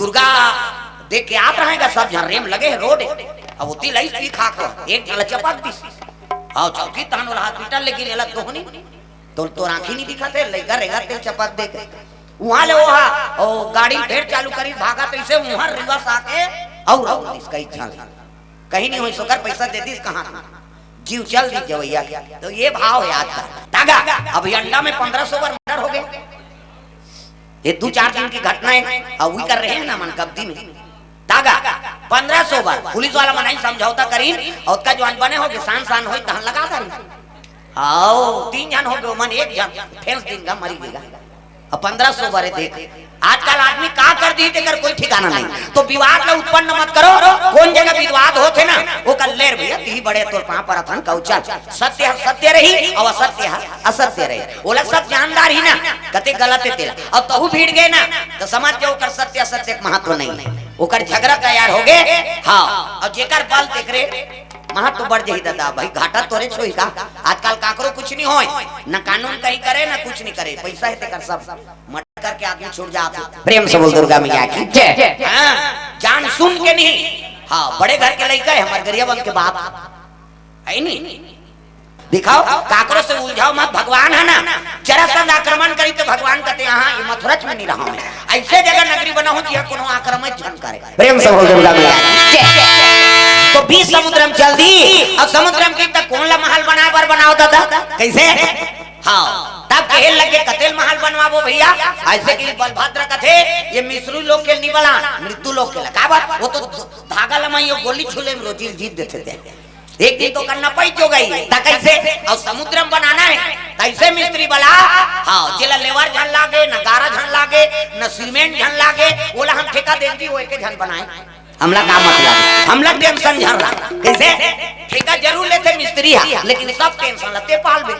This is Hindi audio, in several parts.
दुर्गा देख के आप रहेगा सब झर्रे में लगे रोड अब होती लई पी खा को एक जला चपक दिस आओ चौकी तहनो रहा पीटल लेकिन एला दोहनी तो आंखी नहीं दिखाते लइका रेगा ते चपक दे के वहां ले वहां ओ गाड़ी ढेर चालू करी भागा तो इसे वहां रिवर्स आके और इसका इच्छा कहीं नहीं होई सोकर पैसा दे दिस कहां जीव चल दी जवैया तो ये भाव है आज का तागा अभी अंडा में 1500 बार मर्डर हो गए ये 2-4 दिन की घटना है और वही कर रहे हैं ना मन कब्जी में तागा 1500 बार पुलिस वाला मनाई समझौता करी और उसका जो बने हो किसान सान हो तहन लगा कर आओ 3 जन हो गए मन 1 जन फेंस देगा मरी गएगा अब 1500 बार देख आजकल आदमी का कर दी तेकर कोई ठिकाना नहीं तो विवाद में उत्पन्न मत करो कौन जगह विवाद होते ना वो कर लेर भैया ती बड़े तोर पा पर थन कौचा सत्य सत्य रही और असत्य असत्य रही ओला सब जानदार ही ना कते गलत है तेरा अब तहु भीड़ गए ना तो समझ जाओ कर सत्य असत्य के महत्व नहीं ओकर झगड़ा तैयार हो गए हां और जेकर बल तेकरे महत्व बढ़ जाई दादा भाई घाटा तोरे छोई का आजकल काकरो कुछ नहीं होय ना कानून कहीं करे ना कुछ नहीं करे पैसा है तेकर सब मर्डर करके आदमी छूट जाता प्रेम से बोल दुर्गा मैया की जय हां जान सुन के नहीं हां बड़े घर के लइका है हमर गरियाबन के बाप है नहीं दिखाओ काकरो से उलझाओ मत भगवान है ना जरा सा आक्रमण करी तो भगवान कहते यहां ये मथुरा में नहीं रहा मैं ऐसे जगह नगरी बना हो जिया कोनो आक्रमण झन करे प्रेम से बोल दुर्गा मैया तो 20 समुद्र में चल दी और समुद्र में तक कौन ला महल बनाए बार बनाओ दादा कैसे हाँ तब कहे लगे कतेल महल बनवाबो भैया ऐसे कि बलभद्र कथे ये मिस्री लोग के नहीं बना मृत्यु लोग के लगा बात वो तो धागा लमाइयो गोली छुले में रोजी जीत देते थे एक दिन तो करना पई जो गई ता कैसे और समुद्र में बनाना है कैसे मिस्त्री बला हाँ चला लेवर झन लागे न गारा झन लागे न सीमेंट झन लागे बोला हम ठेका देंगी वो एक झन बनाए हमला का मतलब हमला टेंशन झर रहा कैसे ठेका जरूर लेते मिस्त्री है लेकिन सब टेंशन लेते पाल बे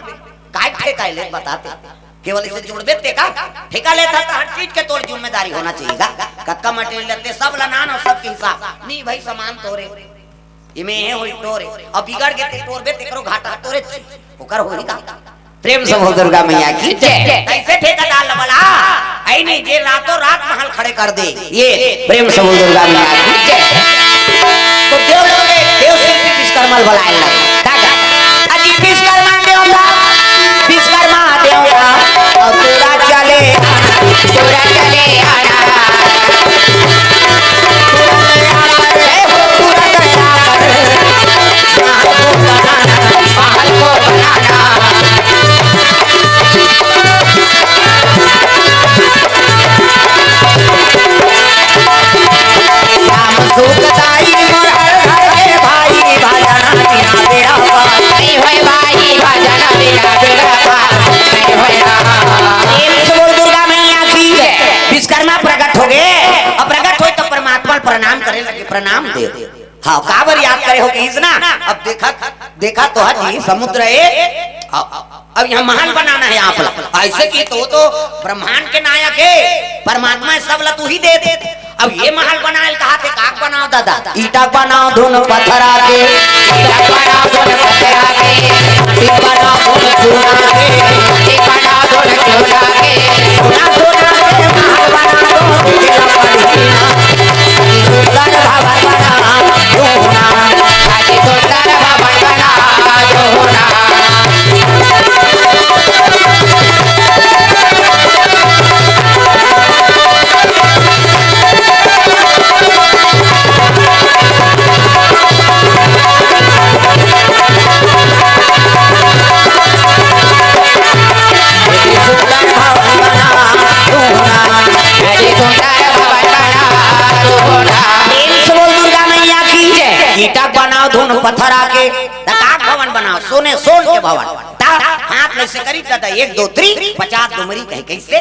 काय ठेका ले बताते केवल इसे जोड़ देते का ठेका लेता तो हर चीज के तोर जिम्मेदारी होना चाहिएगा कक्का मटेरियल लेते सब लनान और सब के हिसाब नहीं भाई सामान तोरे इमे है होई तोरे अब बिगड़ के तोर बे तेकरो घाटा तोरे ओकर होई का प्रेम से बोल दुर्गा मैया की जय कैसे ठेकेदार लबला आई नहीं जे रातों रात महल खड़े कर दे ये प्रेम से बोल दुर्गा मैया की जय तो देव लोग देव शिल्पी विश्वकर्मा बुलाए लगे दादा अजी विश्वकर्मा देवता विश्वकर्मा देवता और तोरा चले आना प्रणाम करे लगे प्रणाम दे हाँ काबर याद करे हो कि इसना अब देखा तो हाजी समुद्र है अब यहाँ महल बनाना है आप ऐसे की तो ब्रह्मांड के नायक है परमात्मा सब ला तू ही दे अब ये महल बनाए कहा थे काक बनाओ दादा ईटा बनाओ धुन पत्थरा के बनाओ धुन पत्थरा के बनाओ धुन चूना के बनाओ धुन चूना के सोना सोना के महल बना दो सुंदर भवन बना दोना आज सुंदर भवन बना दोना ईटा बनाओ धुन पत्थर आके काक भवन बनाओ सोने सोन के भवन हाथ कैसे करी दादा 1 2 3 50 डुमरी कहे कैसे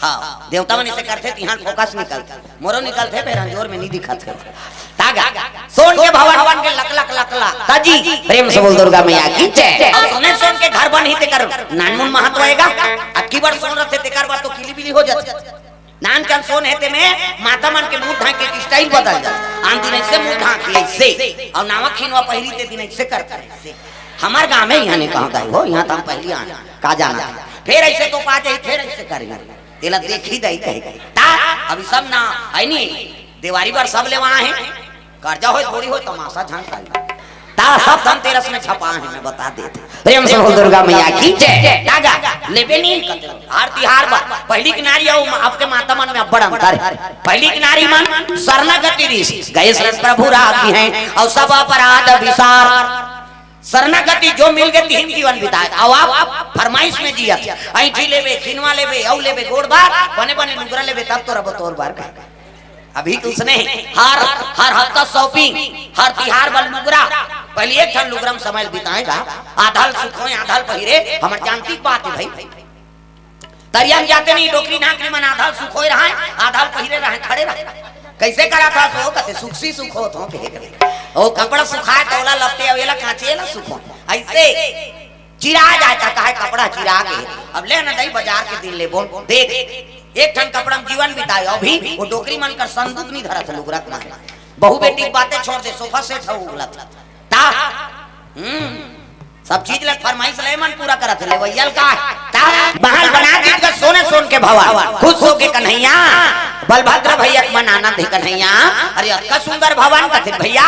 हाँ देवता मन ऐसे करते यहाँ फोकस निकलता मोरो निकलते फिर अंजोर में नहीं दिखते तागा सोन के भवन बन के लक लक लक लक ताजी प्रेम से बोल दुर्गा मैया की जय और सोने सोन के घर बन ही ते कर नानमुन महत्व होएगा अक्की बार सोन रखते ते कर बात तो किली बिली हो जाती नान चल सोन है ते में माता मन के मुंह ढांक के स्टाइल बदल जाता आन दिन ऐसे मुंह ढांक ऐसे और नावा खीनवा पहली ते दिन ऐसे करता है हमार गांव में यहाँ ने कहा था वो यहाँ तो हम पहली आना का जाना फिर ऐसे तो पा जाए फिर ऐसे करेंगे तेला देख ही दई कहे ता अभी सब ना है नहीं दिवाली पर सब ले वहां है, कर्जा हो थोड़ी हो तमाशा झंका ता सब धनतेरस में छपा है, मैं बता देते। प्रेम से बोल दुर्गा मैया की जय। दागा लेबे नहीं करते हर तिहार पर पहली किनारी और आपके माता मन में बड़ा अंतर है। पहली किनारी मन शरणागति ऋषि गए शरण प्रभु राखी हैं और सब अपराध विसार शरणागति जो मिल गए तीन जीवन बिताए। अब आप फरमाइश में जिया ऐठी लेबे खिनवा लेबे औ लेबे गोड़ बार बने बने लुगरा लेबे तब तो रब तोर बार का अभी उसने हर हफ्ता शॉपिंग हर तिहार बल लुगरा पहले एक ठन लुगरम समय बिताएगा आधाल सुखोए आधाल पहिरे हमर जानती बात है भाई तरियम जाते नहीं डोकरी नाकरी मन आधाल सुखोए रहा आधाल पहिरे रहे खड़े रहे कैसे करा था सो कहते सुखसी सुख हो तो ओ कपड़ा सुखाए तोला लपटे अवेला काचेला सुखो ऐसे चिरा जाता कहे कपड़ा चिरा के अब ले ना दई बाजार के दिन ले बोल देख एक ठन कपड़ा में जीवन बिताए अभी वो डोकरी मन कर संदूक नहीं धरा था लुगरत मारे बहु बेटी बातें छोड़ दे सोफा सेट हो उगलत ता सब चीज लग फरमाइश ले मन पूरा करत ले वैयल का ता महल बना दी के सोने सोन के भवन खुश हो के कन्हैया बलभद्र भैया मन आनंद है कन्हैया अरे अक्का सुंदर भवन कहते भैया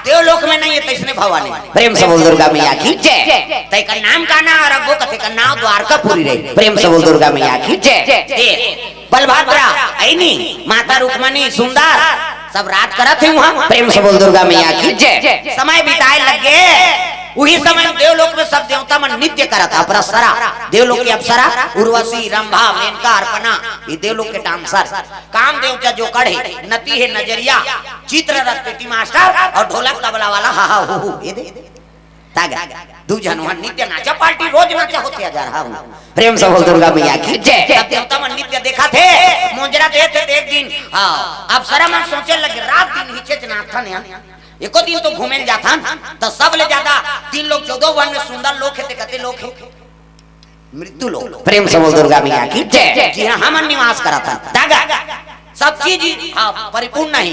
देवलोक में नहीं है तैसने भवन है। प्रेम से बोल दुर्गा मैया की जय। तै का नाम का ना और वो कहते का नाम द्वारकापुरी रे। प्रेम से बोल दुर्गा मैया की जय। बलभद्र ऐनी माता रुक्मणी सुंदर सब रात करत है वहां। प्रेम से बोल दुर्गा मैया की जय। समय बिताए लगे वही समय देवलोक में सब देवता मन नित्य करत अप्सरा देवलोक की अप्सरा उर्वशी रंभा मेनका अर्पणा ये देवलोक के डांसर काम देवता जो कढ़े नती है नजरिया चित्र रथ पेटी मास्टर और ढोलक तबला वाला हा हा हु ये दे तागा दू जनवा नित्य नाचा पार्टी रोज नाचा होते जा रहा हूं। प्रेम से बोल दुर्गा मैया की जय। सब देवता मन नित्य देखा थे मोजरा देते थे एक दिन हां अप्सरा मन सोचे लगे रात दिन हिचे नाथा ने एको दिन तो घूमे जाता तो सब ले ज्यादा 3 लोग 14 वन में सुंदर लोग है कहते लोग है मृत्यु लोग। प्रेम से बोल दुर्गा मैया की जय। जी हां हम निवास करा था दागा सब चीज हां परिपूर्ण नहीं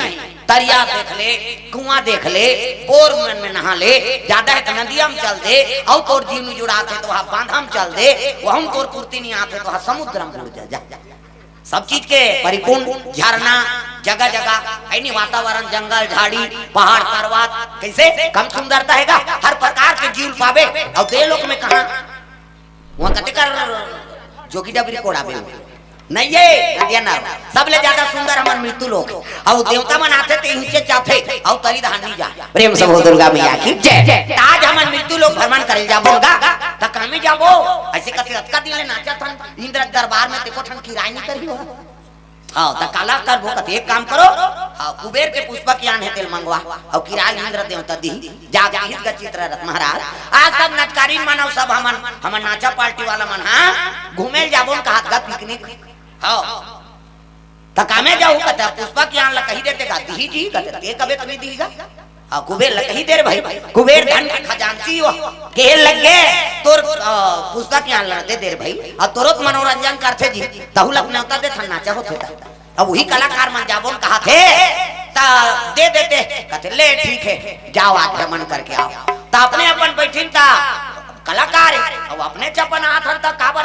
तरिया देख ले कुआं देख ले बोर में नहा ले ज्यादा है तो नदिया में चल दे और तोर जीव में जुड़ा थे तो वहां बांधा में चल दे वो हम तोर पूर्ति नहीं आते तो वहां समुद्र में डूब जा सब चीज के परिपूर्ण झरना जगह जगह ऐनी वातावरण जंगल झाड़ी पहाड़ पर्वत कैसे कम सुंदरता हैगा हर प्रकार के जीव पावे और देवलोक में कहां वहां कते कर जोगी डबरी कोड़ाबे नहीं ये नदिया ना सबले ज्यादा सुंदर हमन मृत्यु लोक और देवता मन आते ते नीचे चाथे और तली धानी जा। प्रेम से बोल दुर्गा मैया की जय। आज हमन मृत्यु लोक भ्रमण करे जाबोगा त कामे जाबो ऐसे कते अतका दिन ले नाचा थन इंद्र दरबार में तेको ठन किराय नहीं करी हो हां त काला कर वो कते एक काम करो हां कुबेर के पुष्पक यान है तेल मंगवा और किराय इंद्र देवता दी जाग हित का चित्र रथ महाराज आज सब नाचकारी मानव सब हमन नाचा पार्टी वाला मन हां घूमे जाबो का हाथ का पिकनिक हां त कामे जाऊ कहता पुष्पक यान ला कही देते का दी जी कहते ते कबे तुम्हें दीगा हां कुबेर ला कही दे रे भाई कुबेर धन के खजांची हो के लगे तोर पुस्तक यान ला दे रे भाई और तोरत मनोरंजन करथे जी तहुल अपने होता दे थन नाचा होथे अब वही कलाकार मन जाबोन कहा थे ता दे देते कहते ले ठीक है जाओ आज भ्रमण करके आओ ता अपने अपन बैठिन ता कलाकार अब अपने चपन हाथन ता काबर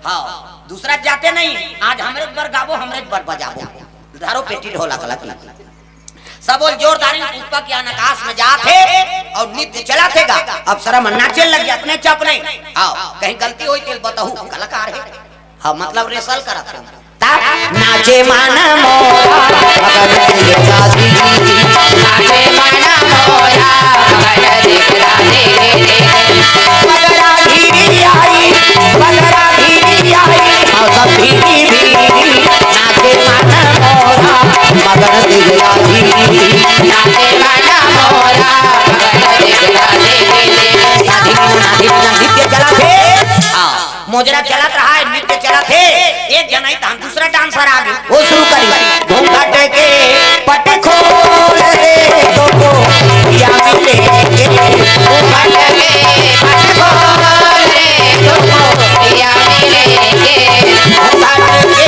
हां दूसरा जाते नहीं आज हमरे पर गाबो हमरे पर बजाबो धारो पेटी ढोला कला सब जोरदारी पुष्पक यान आकाश में जाते और नित्य चला थेगा अब शर्म नाचे लगे अपने चप नहीं आओ कहीं गलती हुई तेल बताऊ कलाकार है हां मतलब रेसल करा था नाचे माना मोरा अगर तेरे शादी नाचे माना मोरा अगर तेरा बगरा धीरी आई और सब धीरी नाचे माना मोरा मगर तेरा नाचे माना मोरा चला थे मोजरा चलत रहा है नृत्य चला थे एक जनाई था दूसरा डांसर आ गया वो शुरू करी घूंघट के पट खोल रे तो या मिले घूंघट के पट खोल रे तो या मिले घूंघट के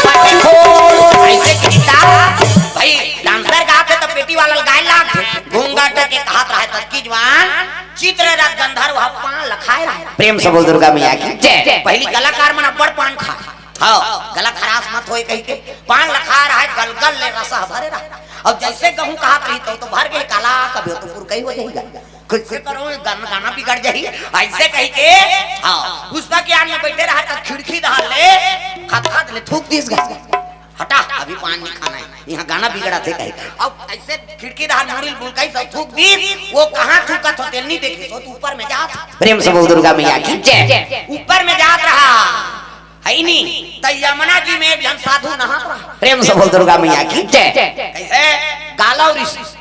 पट खोल ऐसे किता भाई डांसर गाते तो पेटी वाला गाय लाग घूंघट के कहत रहा तक की जवान चित्र गंधर्व पान लखाए रहा। प्रेम से बोल दुर्गा मैया की जय। पहली कलाकार मन अब्बड़ पान खा हाँ गला खराश मत होए कहीं के पान लखा रहा है गलगल ले रसा भरे रहा अब जैसे कहूं कहा कहीं तो भर गई काला कभी तो पूर कहीं हो जाएगा कैसे करो गाना बिगड़ जाही ऐसे कहीं के हाँ पुष्पा के आने बैठे रहा तो खिड़की डाल ले खत ले थूक दिस गा हटा अभी पान नहीं खाना है यहाँ गाना बिगड़ा थे कहीं अब ऐसे खिड़की डाल मुड़िल बुलकाई सब थूक दी वो कहाँ थूका तो तेल नहीं देखे तो ऊपर में जात प्रेम से बोल दुर्गा मैया की जय ऊपर में जात रहा है नहीं तो यमुना जी में भी हम साधु नहा प्रेम से बोल दुर्गा मैया की जय कैसे गालव ऋषि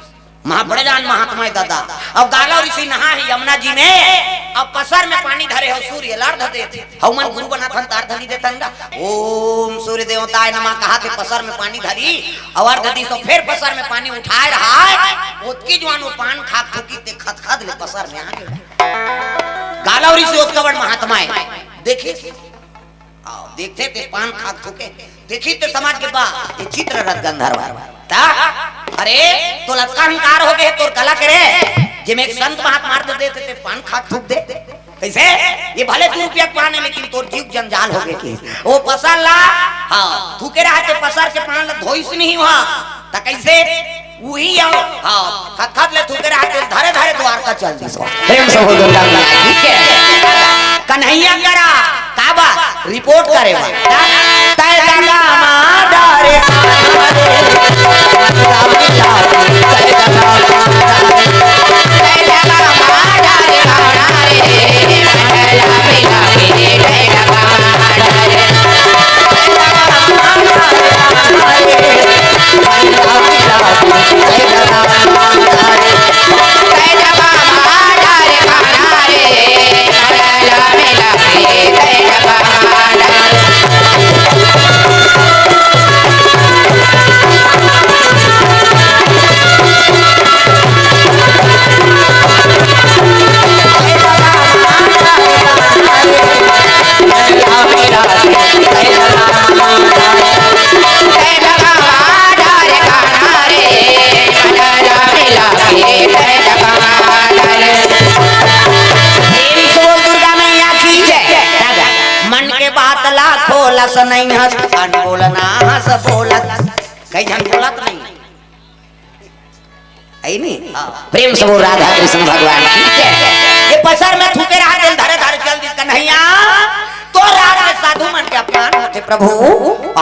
बड़ेजान महात्मा दादा अब गालव ऋषि नहा है यमुना जी में अब पसर में पानी धरे हो सूर्य लड़ धते हनुमान गुरु बना थन तार धनी देतन ओम सूर्य देवताय नमः कहा थे पसर में पानी धरी और धदी तो फिर पसर में पानी उठाए रहा है ओतकी जवान वो पान खा थूकी ते खद ले पसर में आ गए गालव ऋषि उसका बड़ महात्मा है देखिए आओ देखते थे पान खाक थूके देखी तो समाज के बाद ये चित्र रथ गंधर्व ता अरे तो लटका अहंकार हो गए तोर कला करे जे में एक संत महात्मा मार देते थे पान खाक थूक दे कैसे ये भले 2 रुपया पाने लेकिन तोर जीव जंजाल हो गए कि वो पसर ला हां थूके रहते पसर के पान धोइस नहीं हुआ ता कैसे वही आओ हां खत ले थूके रहते धरे धरे द्वार का चल दिस प्रेम से बोल दुर्गा मैया ठीक है कन्हैया करा काबा रिपोर्ट करेगा तय गंगा मादारे हस नहीं हस बोलना हस बोलत कहीं जन बोलत नहीं है नहीं प्रेम से बोल राधा कृष्ण भगवान की जय ये पसर में थूके रहा दिल धरे धरे चल दी कन्हैया तो रात में साधु मन के अपमान होते प्रभु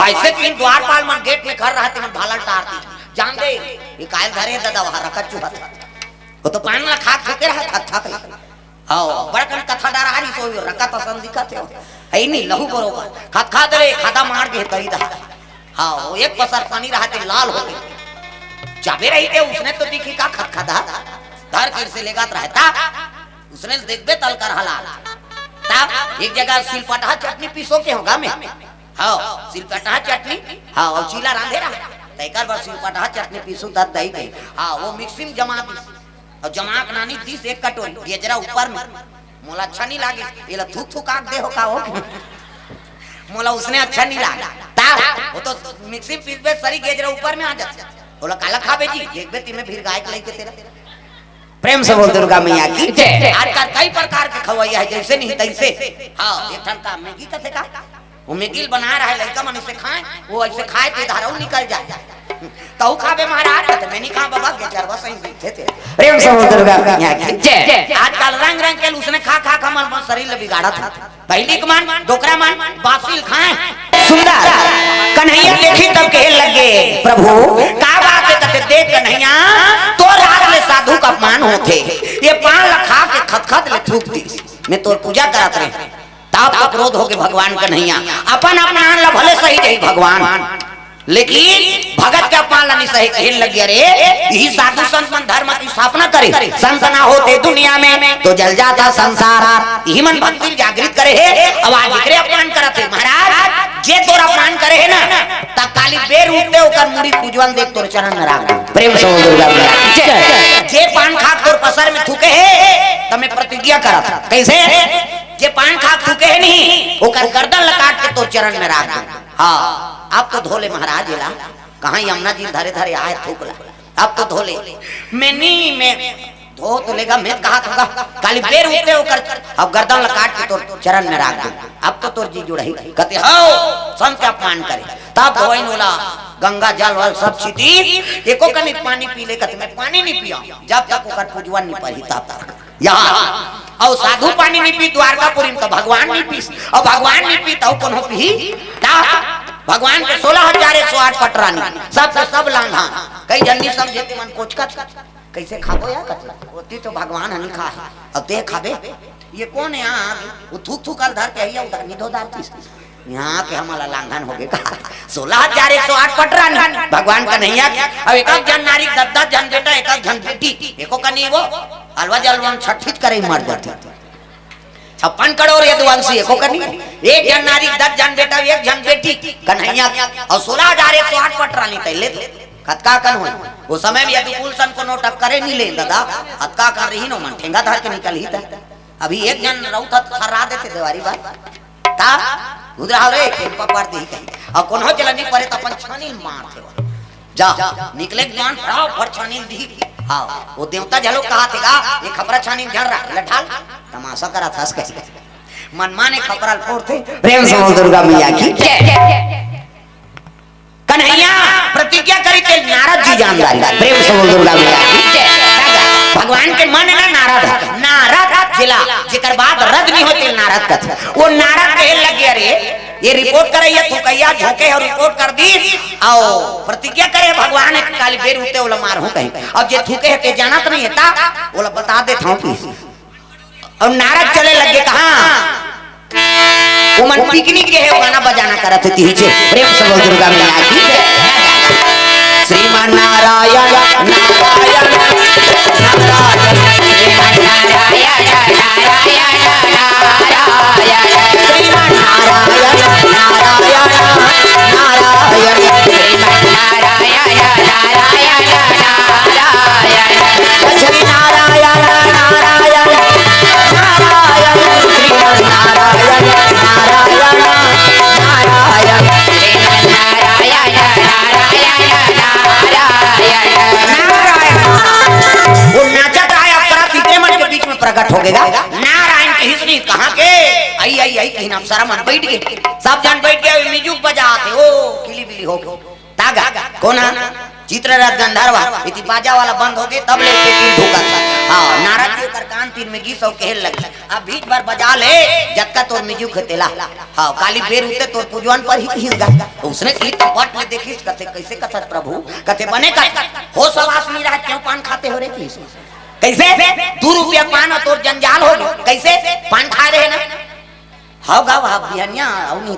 ऐसे तीन द्वारपाल मन गेट में खड़ रहा थे मन भाला टार दी जान दे ये कायल धरे दादा वहां रखत चुका था वो तो पान ला खा थूके रहा था थक हां बड़कन कथा डरा रही सो रखत असन दिखत है नहीं लहू बरोबर खत खा दे खादा मार के तरी दा हां वो एक पसर पानी रहते लाल हो गए चाबे रही थे उसने तो दिखी का खत खादा धर कर से लेगा रहता उसने देखबे तल कर हला तब एक जगह सिलपटा चटनी पीसो के होगा में हां सिलपटा चटनी हां और चीला रांधे रहा तैकार बार सिलपटा चटनी पीसो ता दही गई हां वो मिक्सी में जमा दी और जमा के नानी 30 एक कटोरी ये जरा ऊपर में मोला अच्छा नहीं लागे ये थूक थूक आग दे हो का हो मोला उसने अच्छा नहीं लगा ता वो तो मिक्सी पीस बे सरी गेजरा ऊपर में आ जाता बोला काला खाबे जी एक बे तीन में फिर गाय के लेके तेरा प्रेम से बोल दुर्गा मैया की जय आजकल कई प्रकार के खवैया है जैसे नहीं तैसे हां ये ठनका मैगी कथे का वो मैगी बना रहा है लड़का मन से खाए वो ऐसे खाए ते धाराऊ निकल जाए तो खाबे महाराज तो मैं नहीं खा बाबा के चरवा सही बैठे थे प्रेम से बोल दुर्गा मैया की जय आजकल रंग रंग के उसने खा खा खा मन शरीर ले बिगाड़ा था पहली कमान डोकरा मान बासिल खाए सुंदर कन्हैया देखी तब कहे लगे प्रभु का बात है तते देख कन्हैया तो रात में साधु का अपमान होते ये पान लखा के खत ले थूक दी मैं तो पूजा करत रहे ताप का क्रोध हो के भगवान कन्हैया अपन अपमान ला भले सही रही भगवान लेकिन भगत का पालन नहीं सही कहने लग गया रे यही साधु संत मन धर्म की स्थापना करे संत ना होते दुनिया में तो जल जाता संसार यही मन भक्ति जागृत करे है आवाज एकरे अपमान करते महाराज जे तोर अपमान करे है ना तब काली बेर उठते ओकर मुड़ी पूजवन देख तोर चरण में राख प्रेम से दुर्गा जे पान खा तोर पसर में थूके है तब मैं प्रतिज्ञा करत कैसे जे पान खा थूके है नहीं ओकर गर्दन लकाट के तोर चरण में राख हां आप तो धोले महाराज ला कहां यमुना जी धरे धरे आए थूकला अब तो धोले मैं नहीं मैं धो तो लेगा मैं कहा होगा काली बेर उठे होकर अब गर्दन ला काट के तो चरण में रख दे अब तो तोर जी जुड़ही कहते हो संत का अपमान करे तब धोइन होला गंगा जल वल सब छिटी एको कनिक पानी पी ले कहते मैं पानी नहीं पिया जब तक ओकर पूजवन नहीं पढ़ी तब तक यहाँ और साधु पानी नहीं पी द्वारकापुरी में तो भगवान नहीं पी और भगवान नहीं पी तो कौन पी भगवान के 16,108 पटरानी सब लांघा कई जन्नी समझे मन कोचकत कैसे खाबो या कतला होती तो भगवान हनी खा है अब ते खाबे ये कौन है यहाँ वो थूक थूक कर धर के आइया उधर निधो दारती यहाँ के हमारा लांघन हो गए 16,108 पटरानी भगवान का नहीं है अब एक जन नारी 10 जन बेटा एक जन बेटी एको का नहीं वो अलवा जलवन छठीत करे मर जाती 56 करोड़ यदुवंशी एको का नहीं एक जन नारी 10 जन बेटा एक जन बेटी कन्हैया और 16,108 पटरानी तैले खतका कन हो वो समय में यदि कुल सन को नोट करे नहीं ले दादा खतका कर रही नो मन ठेंगा धर के निकल ही था अभी एक जन रौता खर्रा देते देवारी बात ता उधर रे के पपार दे कहीं और कोनो चला नहीं परे तो अपन छानी मार थे जा निकले ज्ञान राव पर छानी दी हां वो देवता जलो कहा थेगा ये खपरा छानी झड़ रहा लठाल तमाशा करा था कैसे मन माने खपरा फोड़ थे प्रेम से दुर्गा मैया की कन्हैया प्रतिज्ञा करी थे नारद जी जानदारी प्रेम से दुर्गा मैया की भगवान के मन ना नारद जिला जेकर बाद रद नहीं होती नारद का वो नारद कहे लगे अरे ये रिपोर्ट करे ये तू कहिया झोंके और रिपोर्ट कर दी आओ प्रतिज्ञा करे भगवान के काली बेर उते ओला मार हूं कहीं अब जे थूके है के जानत नहीं है ता ओला बता दे था और नारद चले लगे कहां वो मन पिकनिक के है गाना बजाना करत थी प्रेम से दुर्गा मैया की श्रीमान नारायण नारायण नारायण श्रीमान नारायण नारायण नारायण श्रीमान नारायण नारायण नारायण श्रीमान नारायण नारायण नारायण श्री नारायण नारायण नारायण श्रीमान नारायण नारायण नारायण श्रीमान नारायण वो नाचत आया अप्सरा तीसरे मन के बीच में प्रकट हो गया नारायण के हिस्से कहां के आई आई आई कहीं अप्सरा मन बैठ गए सब जन बैठ गए म्यूजिक बजाते ओ किली बिली हो तागा कोना चित्ररथ गंधर्व इति बाजा वाला बंद हो गए तब ले तीन धोखा था हां नारद जी कर कान तीन में गीत सब कहल लगे अब बीच भर बजा ले जक्का तोर म्यूजिक खतेला हां काली बेर उते तोर पूजवन पर ही खींच गा उसने की पट में देखिस कथे कैसे कथत प्रभु कथे बने का हो सवास नहीं रहा क्यों पान खाते हो रे कैसे 2 रुपया पान और तोर जंजाल हो कैसे पान खा रहे ना हाँ गाँव हाँ बिहनिया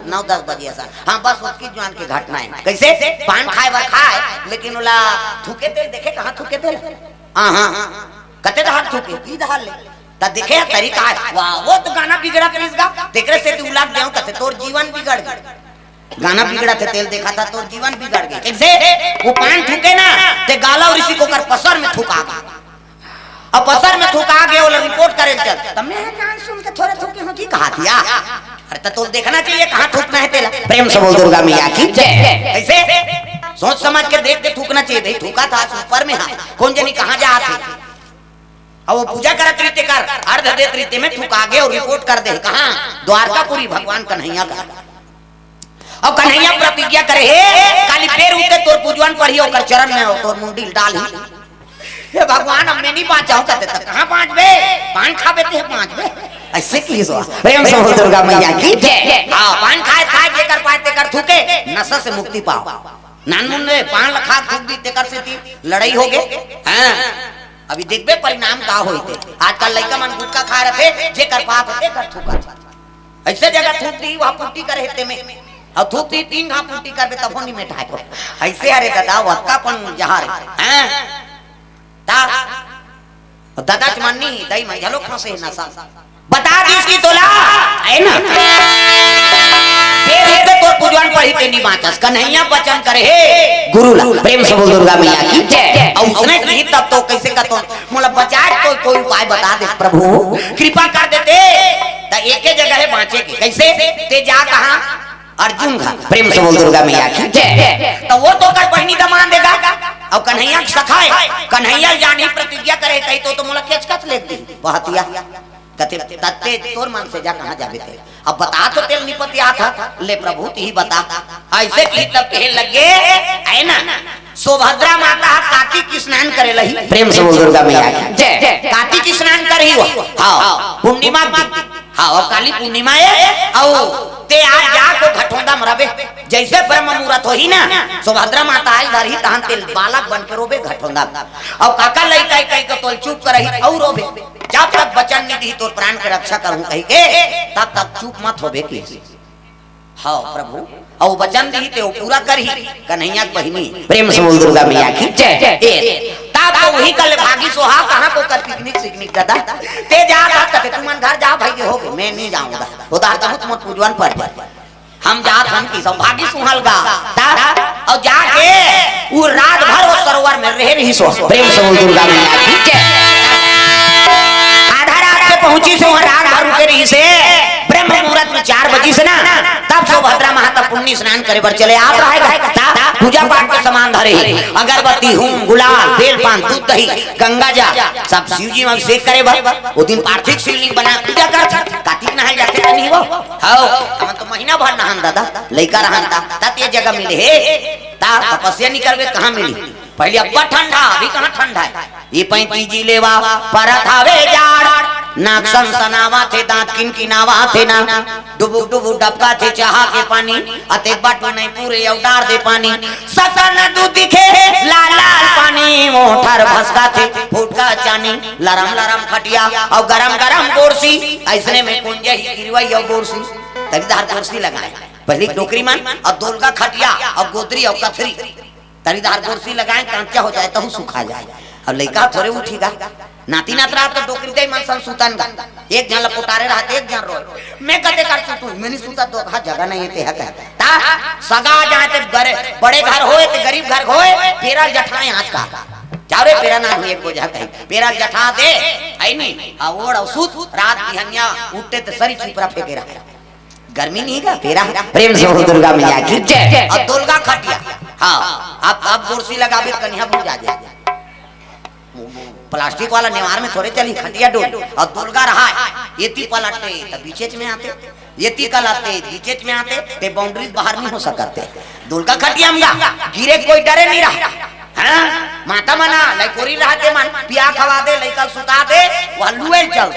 9-10 बजे ऐसा हाँ बस उसकी जवान की घटना है कैसे पान खाए व खाए लेकिन उला थूके थे देखे कहाँ थूके थे हाँ हाँ कते दहाड़ थूके की दहाड़ ले तब देखे तरीका है वाह वो तो गाना बिगड़ा प्लीज गा देखरे से तू उलाट देऊ कते तोर जीवन बिगड़ गया गाना बिगड़ा थे तेल देखा था तोर जीवन बिगड़ गया कैसे वो पान थूके ना ते गाला और इसी को कर पसर में थूका अब पसर में थूका गए वो रिपोर्ट करे चल तब मैं जान सुन के थोड़े थूके हो की कहा दिया अरे तो देखना चाहिए कहां थूकना है तेला प्रेम से बोल दुर्गा मैया की जय ऐसे सोच समझ के देख के थूकना चाहिए भाई थूका था ऊपर में हां कौन जानी कहां जा थे अब वो पूजा करत रीते कर अर्ध देत रीते में थूका गए और रिपोर्ट कर दे कहां द्वारकापुरी भगवान कन्हैया का अब कन्हैया प्रतिज्ञा करे हे काली फेर उते तोर पूजवन पर ही ओकर चरण में तोर मुंडी डाल ही हे भगवान अब मैं नहीं बाँचाऊं कहते तक कहां पांच बे पान खाबे ते पांच बे ऐसे की सो प्रेम से बोल दुर्गा मैया की जय हां पान खाए खाए जेकर पाए तेकर थूके नशा से मुक्ति पाओ नानमुन ने पान लखा थूक दी तेकर से ती लड़ाई हो गए हां अभी देखबे परिणाम का होइते आजकल लइका मन गुटखा खा रहे थे जेकर पाप होते कर थूका ऐसे जगह थूक दी वहां पुट्टी करे हेते में और थूक दी 3 घा पुट्टी करबे तब नहीं मिठाई को ऐसे अरे दादा वक्का पन जहार हैं दा दादा चमन्नी दई मंझलो खसे नसा बता दी इसकी तोला है ना फिर तो पूजन पर ही तेनी बाचस कन्हैया वचन करे हे गुरु प्रेम से बोल दुर्गा मैया की जय और उसने की तब तो कैसे का तो मोला बचाए कोई उपाय बता दे प्रभु कृपा कर देते त एक ही जगह है बांचे के कैसे ते जा कहां अर्जुन घा प्रेम से बोल दुर्गा मैया की जय। तो वो तो कर बहनी दमान देगा और कन्हैया सखाए कन्हैया जानी प्रतिज्ञा करे कही तो मोला केचकत ले दी बहतिया कते तत्ते तोर मन से जा कहां जाबे थे अब बता तो तेल निपतिया था ले प्रभु ही बता ऐसे की तब कहे लगे है ना सुभद्रा माता कार्तिक स्नान करे लही प्रेम से बोल दुर्गा मैया की जय। कार्तिक स्नान करही हो हां पूर्णिमा हां और काली पूर्णिमा है और ते आज जा को घटोंदा मरबे जैसे ब्रह्म मुहूर्त होही ना सुभद्रा माता आई धरही तहन तेल बालक बन के रोबे घटोंदा और काका लइका कई के तोल चुप करही और रोबे जब तक वचन नहीं दी तो प्राण के रक्षा करूं कही के तब तक चुप मत होबे की हां प्रभु और वचन दी ते पूरा करही कन्हैया बहिनी प्रेम से बोल दुर्गा मैया की जय। तब तो वही कल भागी सोहा कहां को कर पिकनिक दादा ते जा कहते तुम मन घर जा भाई हो मैं नहीं जाऊंगा उधार बहुत मत पूजवन पर हम जात हम की सब भागी सुहलगा और जाके वो रात भर वो सरोवर में रह रही सो प्रेम से बोल दुर्गा मैया की जय। आधा रात से पहुंची सो रात भर रुके रही से ब्रह्म मुहूर्त में 4 बजे से ना तब सुभद्रा माता पुण्य स्नान करे बर चले आप रहेगा पूजा पाठ के सामान धरे अगरबत्ती होम गुलाल बेल पान दूध दही गंगा जा सब शिव जी में अभिषेक करे बर वो दिन पार्थिव शिवलिंग बना पूजा कर कार्तिक नहाए जाते नहीं वो हां हम तो महीना भर नहान दादा लइका रहन ता ये जगह मिले हे ता तपस्या नहीं करबे कहां मिली पहले अब्बा ठंडा अभी कहां ठंडा है ये 35 जिलेवा परत आवे जाड़ नाक सनसनावा थे दांत किनकिनावा थे ना डुबुक डुबुक डबका थे चाहा के पानी अते बाटू नहीं पूरे औडार दे पानी ससन दूध दिखे लाल लाल पानी मोठर भसका थे फुटका चानी लरम लरम खटिया और गरम गरम गोरसी ऐसने में कुंजे ही गिरवाई और गोरसी तभी धार गोरसी लगाए पहले टोकरी मान और दोलका खटिया और गोदरी और कथरी तरीदार गोरसी लगाए कांचा हो जाए तो सुखा जाए अब लइका थोड़े उठीगा नाती नातरा तो डोकरी दे मन सन सुतन गा एक जन लपोटारे रहते एक जन रोए मैं कदे कर तू मैंने सुता तो कहा जगह नहीं है ते ता सगा जाए ते बड़े घर होए ते गरीब घर होए पेरा जठाए आज का चारे पेरा ना हुए को जा कहीं पेरा जठा दे आई नहीं आवड़ और सूत रात बिहनिया उठते ते सरी चुपरा फेंके रहा गर्मी नहीं का पेरा प्रेम से हो दुर्गा मैया की जय। और दुर्गा खटिया हां आप कुर्सी लगावे कन्या बुझा जाए प्लास्टिक वाला निवार में थोड़े चली खटिया डोल और दुर्गा रहा ये ती पलटते तब बीचेच में आते ये ती कलाते बीचेच में आते ते बाउंड्री बाहर नहीं हो सकते दुर्गा खटिया में गिरे कोई डरे नहीं रहा हां माता मना लइकोरी रहते मन पिया खवा दे लइका सुता दे वल्लुएल चल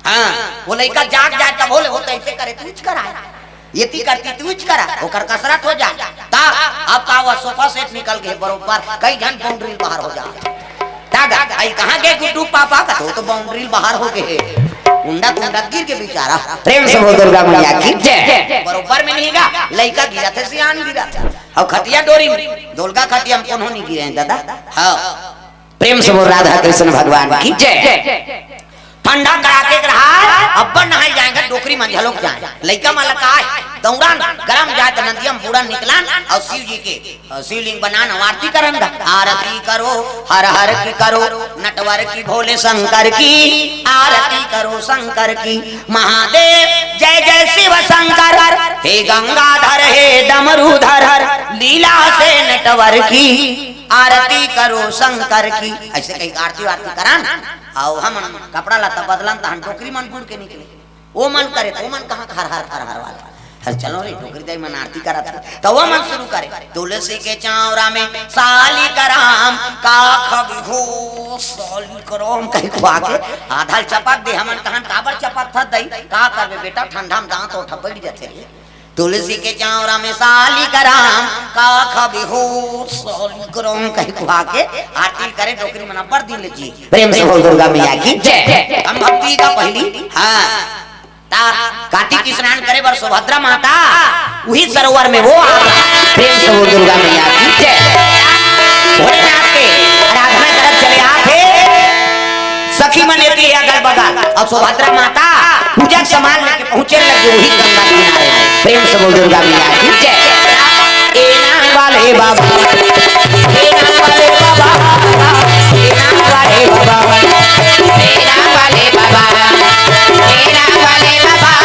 हां वो लइका जाग जाए तब बोले वो कैसे करे तुझ कराए ये ती करती तुझ करा ओकर कसरत हो जा ता अब का वो सोफा सेट निकल गए बरोबर कई जन बाउंड्री बाहर हो जा दादा आई कहां गए गुड्डू पापा का तो बाउंड्री बाहर हो गए उंडा गुंडा गिर के बेचारा प्रेम से बोल दुर्गा मैया की जय। बरोबर में नहींगा लइका गिरा थे सियान गिरा और खटिया डोरी दोलगा खटिया हम कौन नहीं गिरे हैं दादा हां प्रेम से बोल राधा कृष्ण भगवान की जय। ठंडा कड़ाके रहा अब्बा नहाई जाएगा डोकरी में झलोक जाए लइका माला का दौड़ान गरम जाए तो नदिया में बूढ़ा निकलान और शिव जी के शिवलिंग बनाना आरती करन आरती करो हर हर की करो नटवर की भोले शंकर की आरती करो शंकर की महादेव जय जय शिव शंकर हे गंगाधर हे डमरूधर लीला से नटवर की आरती करो शंकर की ऐसे कहीं आरती वारती करान और हम कपड़ा लता बदलन तो हम टोकरी मन गुड़ के निकले वो मन करे तो मन कहां हर हर हर हर वाला हर चलो रे टोकरी दे मन आरती करा था तो वो मन शुरू करे तुलसी के चावरा में साली कराम का खबिहो साली कराम कहीं को आके आधा चपात दे हमन कहां काबर चपात था दई का करबे बेटा ठंडा में दांत उठा बैठ जाते रे तुलसी के चावरा में साली कराम का खबिहो साली कराम कहीं को आके आरती करे डोकरी मना पर दिन ले जी प्रेम से बोल दुर्गा मैया की जय। हम भक्ति का पहली हां ता कार्तिक स्नान करे बर सुभद्रा माता वही सरोवर में वो प्रेम से बोल दुर्गा मैया की जय। भोलेनाथ के आराधना करत चले आथे सखी मन लेती है अगल बगल और सुभद्रा माता पूजा सामान लेके पहुंचे लगे वही गंगा किनारे प्रेम से बोल दुर्गा मैया की जय। ए नाम वाले बाबा ए नाम वाले बाबा ए नाम वाले बाबा ए नाम वाले बाबा ए नाम वाले बाबा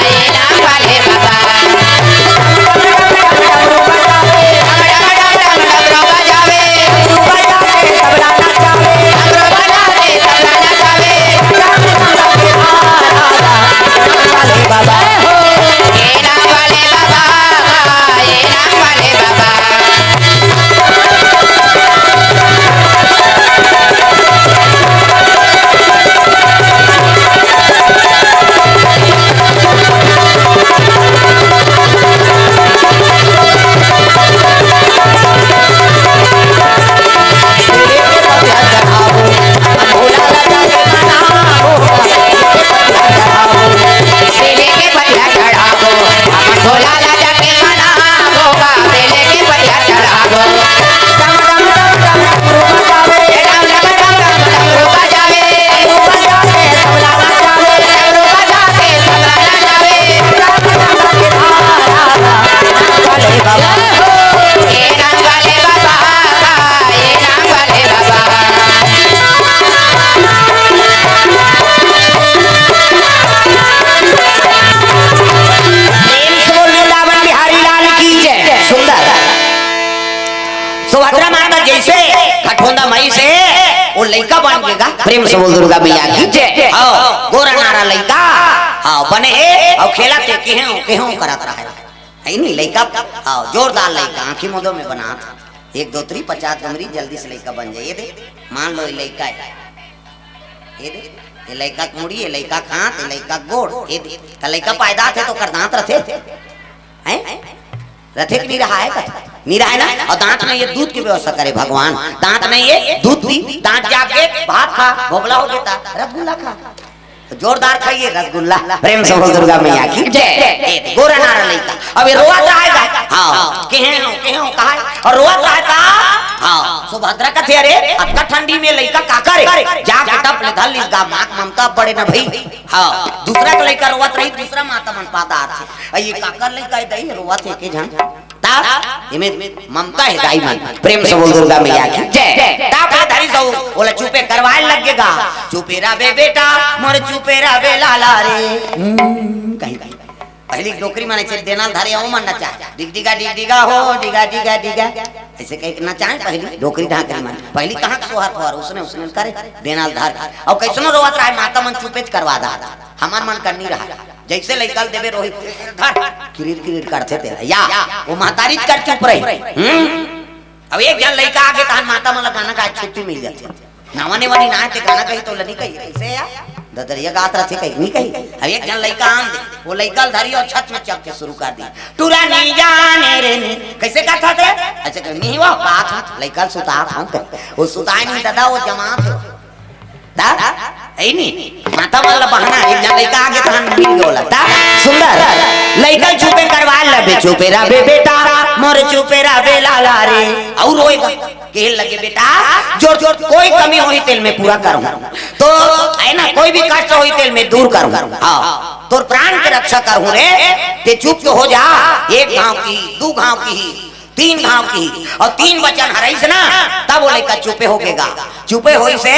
ए नाम वाले बाबा यशोदा माई से वो लड़का बन गएगा। प्रेम से बोल दुर्गा मैया की जय। गोरा नारा लड़का हाँ बने और खेला थे केहू करत रहा है नहीं लड़का जोरदार लड़का आंखी मोदो में बना था 1 2 3 50 नंबरी जल्दी से लड़का बन जाए। ये दे मान लो ये लड़का है, ये दे ये लड़का मुड़ी, ये लड़का खात, ये लड़का गोड़, ये दे लड़का पैदा थे तो कर दांत रथे हैं रथे कि नहीं रहा है नहीं रहा है ना। और दांत में ये दूध की व्यवस्था करे भगवान, दांत में ये दूध दी, दांत जाके भात खा भोगला हो जाता, रसगुल्ला खा जोरदार खाइए रसगुल्ला। प्रेम से बोल दुर्गा मैया की जय। गोरा नारा लड़का अब ये रोआ रहेगा हाँ केहू कहा और रोआ रहता हाँ सुभद्रा का थे अरे अत्ता ठंडी में लड़का का करे जाके टप ले धल इसका मां ममता बड़े ना भाई हाँ दूसरा का लड़का रोवत रही दूसरा माता मन पाता आथे ये काकर लड़का दई रोवत है के जन ममता है दाई मन। प्रेम से बोल दुर्गा मैया की जय। ताका धरी सो बोला चुपे करवाए लगेगा चुपे रहे बेटा मोर चुपे रहे लाला रे कहीं पहली डोकरी माने से देना धारे ओ मन नचा डिगा हो डिगा ऐसे कहीं नचा पहली डोकरी ढाकरी मान पहली कहां सोहर पर उसने करे देना धार और कैसनो रोवत रहा माता मन चुपेच करवा दा हमार मन कर नहीं रहा जैसे लइकल देवे रोहित धर किरीर करते थे या वो महतारी कर चुप रही अब एक जन लइका आगे तान माता मन गाना का छुट्टी मिल जाती नावाने वाली ना ते गाना कही तो लनी कही कैसे या ददरिया गात रहे कही नहीं कही। अब एक जन लइका आन दे वो लइकल धरी और छत में चक के शुरू कर दी टूरा नहीं जाने रे कैसे गाता थे अच्छा नहीं वो बात लइकल सुता हूं वो सुताए नहीं दादा वो जमात दा ऐ नहीं माता वाला बहाना एक जन लइका आगे तहन मिल गयोला ता सुंदर लइकल चुपे करवा लबे चुपे रहे बेटा मोर चुपे रहे लाला रे और रोएगा कहने लगे बेटा जोर जोर कोई कमी होई तेल में पूरा करूं तो है ना कोई भी कष्ट होई तेल में दूर करूं हाँ तो प्राण की रक्षा करूं रे ते चुप तो हो जा 1 घाव की 2 घाव की 3 घाव की और 3 वचन हराइस ना तब बोले का चुपे होगेगा चुपे होई से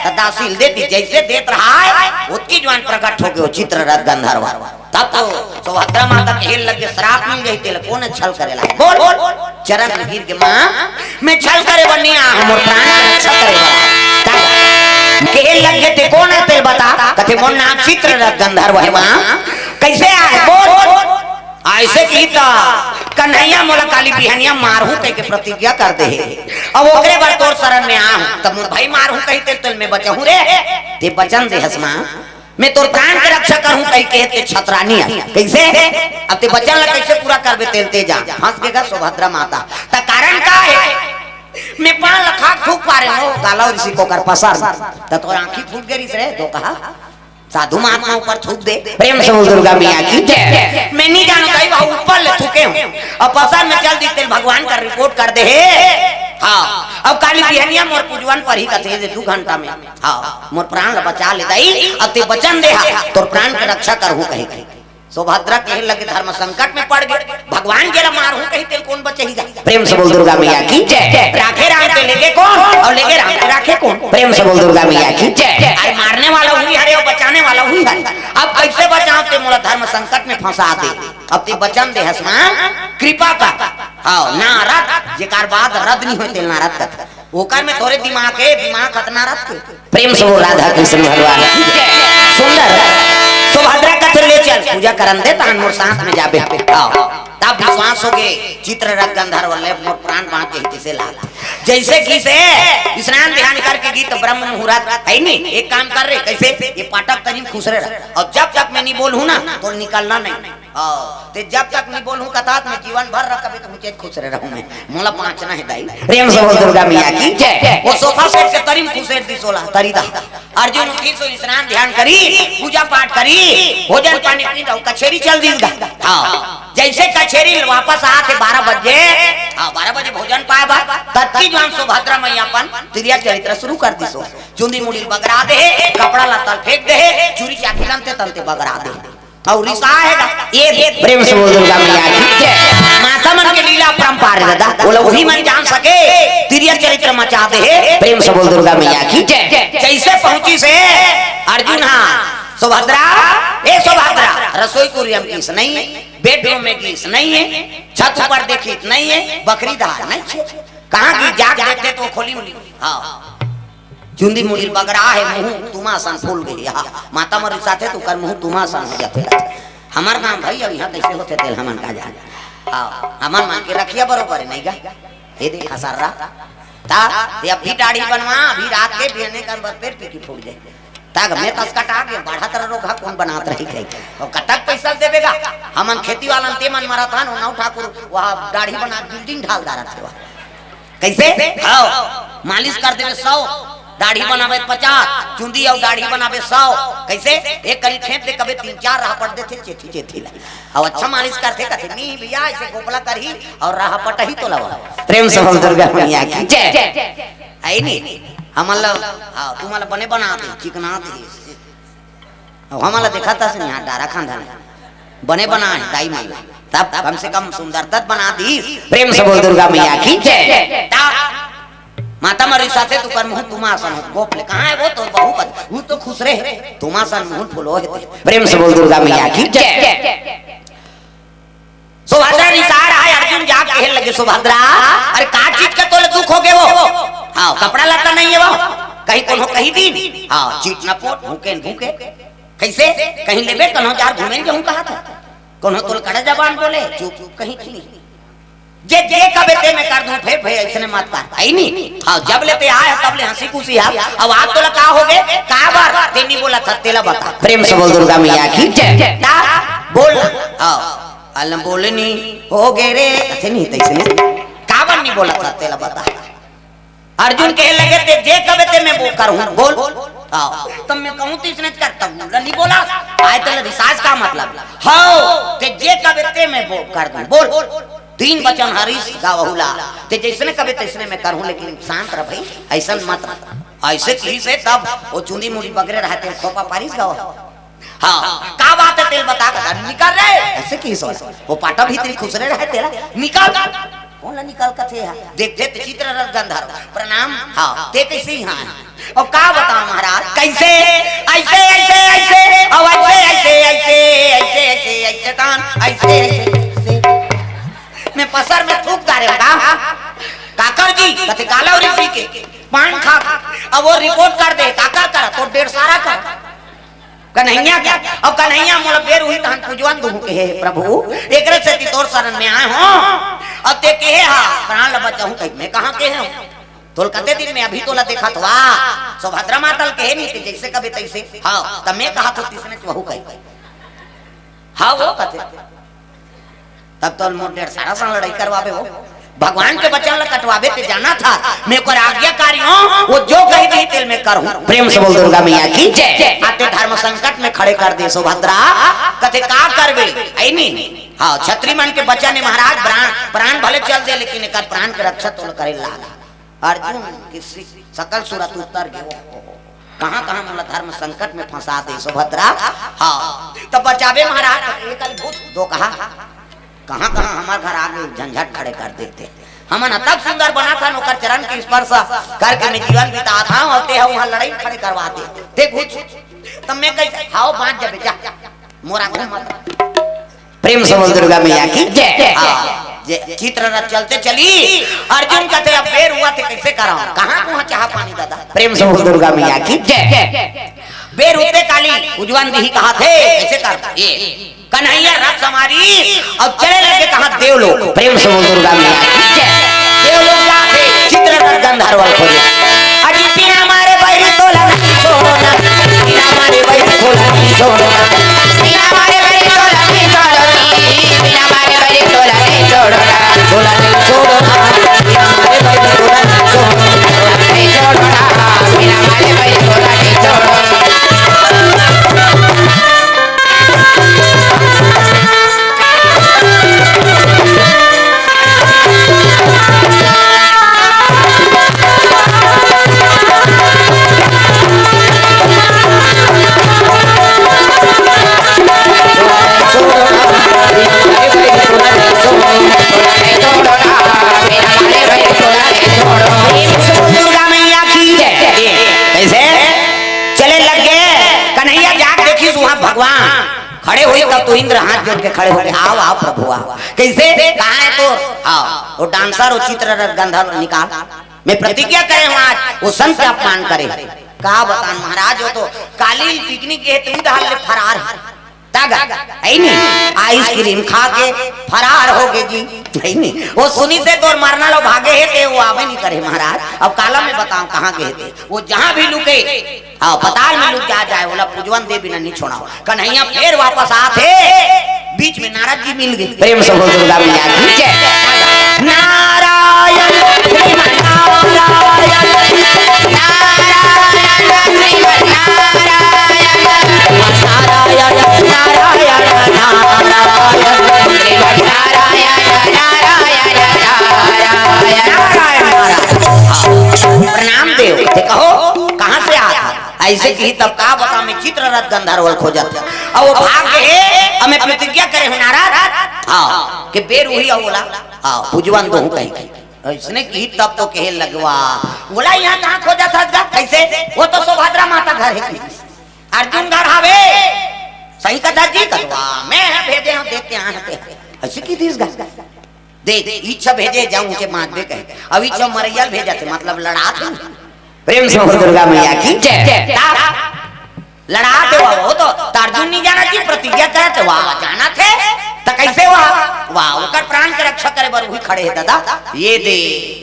तदासील देती जैसे देत रहा है उसकी जवान प्रकट हो गयो चित्ररथ गंधर्व तब तो सुभद्रा माता के हेल लग के श्राप मिल गई तेल कौन छल करेला बोल चरण में गिर के मां मैं छल करे बनिया हमर प्राण की रक्षा करेगा के हेल लग के ते कौन है तेल बता कथे मोर नाम चित्ररथ गंधर्व है मां कैसे आए बोल ऐसे की ता कन्हैया मोला काली बिहनिया मारहू कह के प्रतिज्ञा कर दे अब ओकरे बार तोर शरण में आ तब मोर भाई मारहू कही तेल में बचहू रे ते वचन दे हसमा मैं तोर प्राण की रक्षा करूं कहीं के छतरानी कैसे अब ते बचन ला कैसे पूरा करबे तेल तेजा हंस गेगा सुभद्रा माता ता कारण का है मैं 5 लाख फूक पा रहे हो गाला ऋषि को कर पसर त तो आंखी फूट गई रे तो कहा साधु महात्मा ऊपर थूक दे। प्रेम से दुर्गा मैया की जय। मैं नहीं जानू कहीं वहां ऊपर ले थूके हूं और पसर में चल दी तेल भगवान का रिपोर्ट कर दे हाँ अब काली बिहनिया मोर पूजवन पर ही कथे 2 घंटा में हाँ मोर प्राण बचा ले दई अब ते वचन दे तोर प्राण की रक्षा करहू कहे सुभद्रा कहे लगे धर्म संकट में पड़ गए भगवान के मारहू कही तेल कौन बचेगा। प्रेम से बोल दुर्गा मैया की जय। राखे राम के लेके कौन और लेके राम के राखे कौन। प्रेम से बोल दुर्गा मैया की जय। अरे मारने वाला हुई हरे और बचाने वाला हुई हरे अब कैसे बचाओ ते मोला धर्म संकट में फंसा दे अब ते वचन दे हसमा कृपा कर हाँ नारद जेकार बाद रद नहीं होते नारद कथ ओकर में थोड़े दिमाग खतना रद के। प्रेम से बोल राधा कृष्ण भगवान की जय। सुंदर सुभद्रा का ले चल पूजा करन दे तान मोर साथ में जाबे आओ तब विश्वास हो गए चित्ररथ गंधर्व ले मोर प्राण बांध के हित से ला जैसे कि से स्नान ध्यान करके गीत ब्रह्म मुहूर्त है नहीं एक काम कर रहे कैसे ये पाठक तनी खुश रहे और जब तक मैं नहीं बोलूं ना तो निकलना नहीं ते जब तक नहीं बोलूं कथा में जीवन भर रखबे तो मुझे खुश रहूं मैं मोला पांचना है दाई। प्रेम से बोल दुर्गा मैया की जय। वो सोफा सेट से तरीम खुशेर दी सोला तरीदा अर्जुन उठी सो स्नान ध्यान करी पूजा पाठ करी भोजन पानी पी दो कचेरी चल दी हां जैसे कचेरी वापस आके 12 बजे हां 12 बजे भोजन पाए तत्की जवान सुभद्रा मैया अपन त्रिया चरित्र शुरू कर दी सो चुंदी मुड़ी बगरा दे कपड़ा लता फेंक दे चूड़ी चाकी तंते तंते बगरा दे और रिसा हैगा ये प्रेम से बोल दुर्गा मैया की जय। माता मन के लीला परंपार दादा बोला वही मन जान सके त्रिया चरित्र मचा दे। प्रेम से बोल दुर्गा मैया की जय। जैसे पहुंची से अर्जुन हां सुभद्रा ए सुभद्रा रसोई कुरियम की नहीं है बेडरूम में गीस नहीं है छत पर देखी नहीं है बकरी दार नहीं है कहाँ की जाग देखते तो खोली मुली हाँ चुंदी मुड़ी बगड़ा है मुंह तुमासन फूल गई हाँ माता मरी साथे तू कर मुंह तुमासन हो जाते हमार काम भाई अब यहाँ कैसे होते तेल हमन का जान हाँ हमन मान के रखिया बरोबर नहीं का ये देखा सारा ता ये अभी दाढ़ी बनवा अभी रात के बिहने का पेट पीकी फूट जाए ताग मैं तस कटा के बढ़ा तरह रोगा कौन बनात रही है और कटक पैसा देवेगा हमन खेती वाला ते मन मारा था नौ ठाकुर वहां दाढ़ी बना बिल्डिंग ढाल दारा थे कैसे आओ मालिश कर देवे 100 दाढ़ी बनावे 50 चुंदी और दाढ़ी बनावे 100 कैसे एक करी खेप दे कभी 3-4 राह पट देते चेठी चेठी ला और अच्छा मालिश करते कहते नहीं भैया ऐसे गोपला करही और राह पट ही तो लवा प्रेम से बोल दुर्गा मैया की जय आई नहीं हमला हां तुम्हाला बने बना दे चिकना दे और हमला देखा था से यहां डारा खानदान बने बना है दाई माला तब कम से कम सुंदरता बना दी प्रेम से बोल दुर्गा मैया की जय माता मरी साथे तू कर मुंह तुमासन गोपले कहां है वो तो बहुत वो तो खुश रहे तुमासन मुंह फुलो है प्रेम से बोल दुर्गा मैया की जय सुभद्रा निसार आए अर्जुन जा कहे लगे सुभद्रा अरे का चीज का तोले दुख हो गए वो हां कपड़ा लता नहीं है वो कहीं कोनो कहीं दिन हां चीट न पोट भूखे भूखे कैसे कहीं लेबे कनो चार घूमें जाऊं कहा था कोनो तोल कड़ा जबान बोले चुप कहीं चली जे जे कबे ते में कर दूं फिर भाई ऐसे मत कर आई नहीं हां जब लेते आए तब ले हंसी खुशी है अब आप तो का हो गए का बार ते नहीं बोला था तेला बता प्रेम से बोल दुर्गा मैया की जय बोल हां अल्लाह बोले नहीं हो गए रे कथे नहीं तैसे नहीं कावन नहीं बोला था तेला बता अर्जुन कहे लगे ते जे कबे ते मैं वो करूं बोल हां तब मैं कहूं तो इसने करता हूं नहीं बोला आए तो रिसार्च का मतलब हां ते जे कबे ते मैं वो कर दूं बोल 3 वचन हरीश गावहुला ते जैसने कबे तैसने मैं करूं लेकिन शांत रह भाई ऐसा मत ऐसे की से तब वो चुंदी मुड़ी बगरे रहते खोपा पारिस गाओ हां का बात है तेल बता कर निकल रहे ऐसे की सो वो पाटा भीतरी खुश रहे तेरा निकल कौन ला निकल कथे है देख देख चित्र रस गंधर प्रणाम हां ते कैसे हां और का बता महाराज कैसे ऐसे ऐसे ऐसे और ऐसे ऐसे ऐसे ऐसे ऐसे ऐसे कान ऐसे ऐसे मैं पसर में थूक डाले का काकर जी कथे काला और ऋषि के पान खा अब वो रिपोर्ट कर दे काकर कर तो 1.5 सारा कर कन्हैया क्या अब कन्हैया मोला बेर हुई तहन पूजवन दू के प्रभु एकरे से तोर शरण में आए हो अब ते के हा प्राण ल बचाऊं कहीं मैं कहां के हूं तोल कते दिन में अभी तोला देखा तो वाह सुभद्रा मातल के नहीं जैसे कभी तैसे हां तब मैं कहा तो तिसने बहु कही हां वो कते तब तो मोर 1.5 सारा सन लड़ाई करवावे हो भगवान के बचन ल कटवावे ते जाना था मैं को आज्ञाकारी हूं वो जो कही दी तेल में करूं प्रेम से बोल दुर्गा मैया की जय आते धर्म संकट में खड़े कर दे सुभद्रा कथे का करबे आई नहीं हां छत्री मन के बच्चा ने महाराज प्राण भले चल दे लेकिन एकर प्राण के रक्षा तो करे लागा अर्जुन किसी सकल सूरत उत्तर के कहां मोला धर्म संकट में फंसा दे सुभद्रा हां तब बचावे महाराज एक भूत दो कहा कहां हमारे घर आगे झंझट खड़े कर देते हमन तब सुंदर बना था नौकर चरण के स्पर्श करके मैं जीवन बिता था और ते वहां लड़ाई खड़े करवाते देख कुछ तब मैं कैसे हाओ बांध जब जा मोरा घूम मत प्रेम से बोल दुर्गा मैया की जय चित्र रथ चलते चली अर्जुन कहते अब बेर हुआ थे कैसे कराऊं कहां वहां चाह पानी दादा प्रेम से बोल दुर्गा मैया की जय बेर होते काली उजवन भी कहा थे कैसे कर ये कन्हैया रथ समारी और चले लगे कहा देवलोक प्रेम से बोल दुर्गा मैया की जय देवलोक जाते चित्र रथ गंधर्व खोजे अजी बिना मारे बैरी तोला नहीं छोड़ना बिना मारे बैरी तोला नहीं छोड़ना बिना मारे बैरी तोला नहीं छोड़ना बिना मारे बैरी तोला नहीं छोड़ना तोला नहीं छोड़ना बिना मारे बैरी तोला नहीं छोड़ना बिना मारे बैरी तोला नहीं छोड़ना तब तो इंद्र हाथ जोड़ के खड़े हो गए, आओ आओ प्रभु आओ। कैसे कहाँ है तो आओ, वो डांसर वो चित्ररथ गंधर्व निकाल, मैं प्रतिज्ञा करे हूँ आज वो संत का अपमान करे। कहा बता महाराज, वो तो कालीन पिकनिक के तू डाल ले फरार है नहीं, आइसक्रीम खा के फरार हो गए जी है नहीं। वो सुनी से तो मरना लो भागे है थे, वो आवे नहीं करे महाराज। अब काला में बताऊं कहाँ गए थे, वो जहाँ भी लुके हाँ पताल में लुक जा जाए, बोला पुजवन दे बिना नहीं छोड़ा। कन्हैया फिर वापस आते, बीच में नारद जी मिल गए। प्रेम से बोल दुर्गा मैया की जय। नारायण प्रणाम देव, कहो कहाँ से आता ऐसे की तब कहा बता मैं चित्ररथ गंधर्व खोजा था, और वो भाग गए। हमें प्रतिज्ञा करे हो नाराज हाँ कि बेर वही बोला हाँ पुजवन दो कहीं इसने की तब तो कहे लगवा, बोला यहाँ कहाँ खोजा था कैसे, वो तो सुभद्रा माता घर है, अर्जुन घर आवे सही कथा जी कटवा मैं भेजे हम देखते हैं ऐसे की थी देख इच्छा भेजे जाऊं के मात दे कहे, अब इच्छा मरैयल भेजा थे मतलब लड़ा थे। प्रेम से दुर्गा मैया की जय। लड़ाते वो तो अर्जुन नहीं जाना थी, प्रतिज्ञा करते वाह जाना थे तो कैसे वाह उनका प्राण के रक्षा करे बर वही खड़े है दादा। ये दे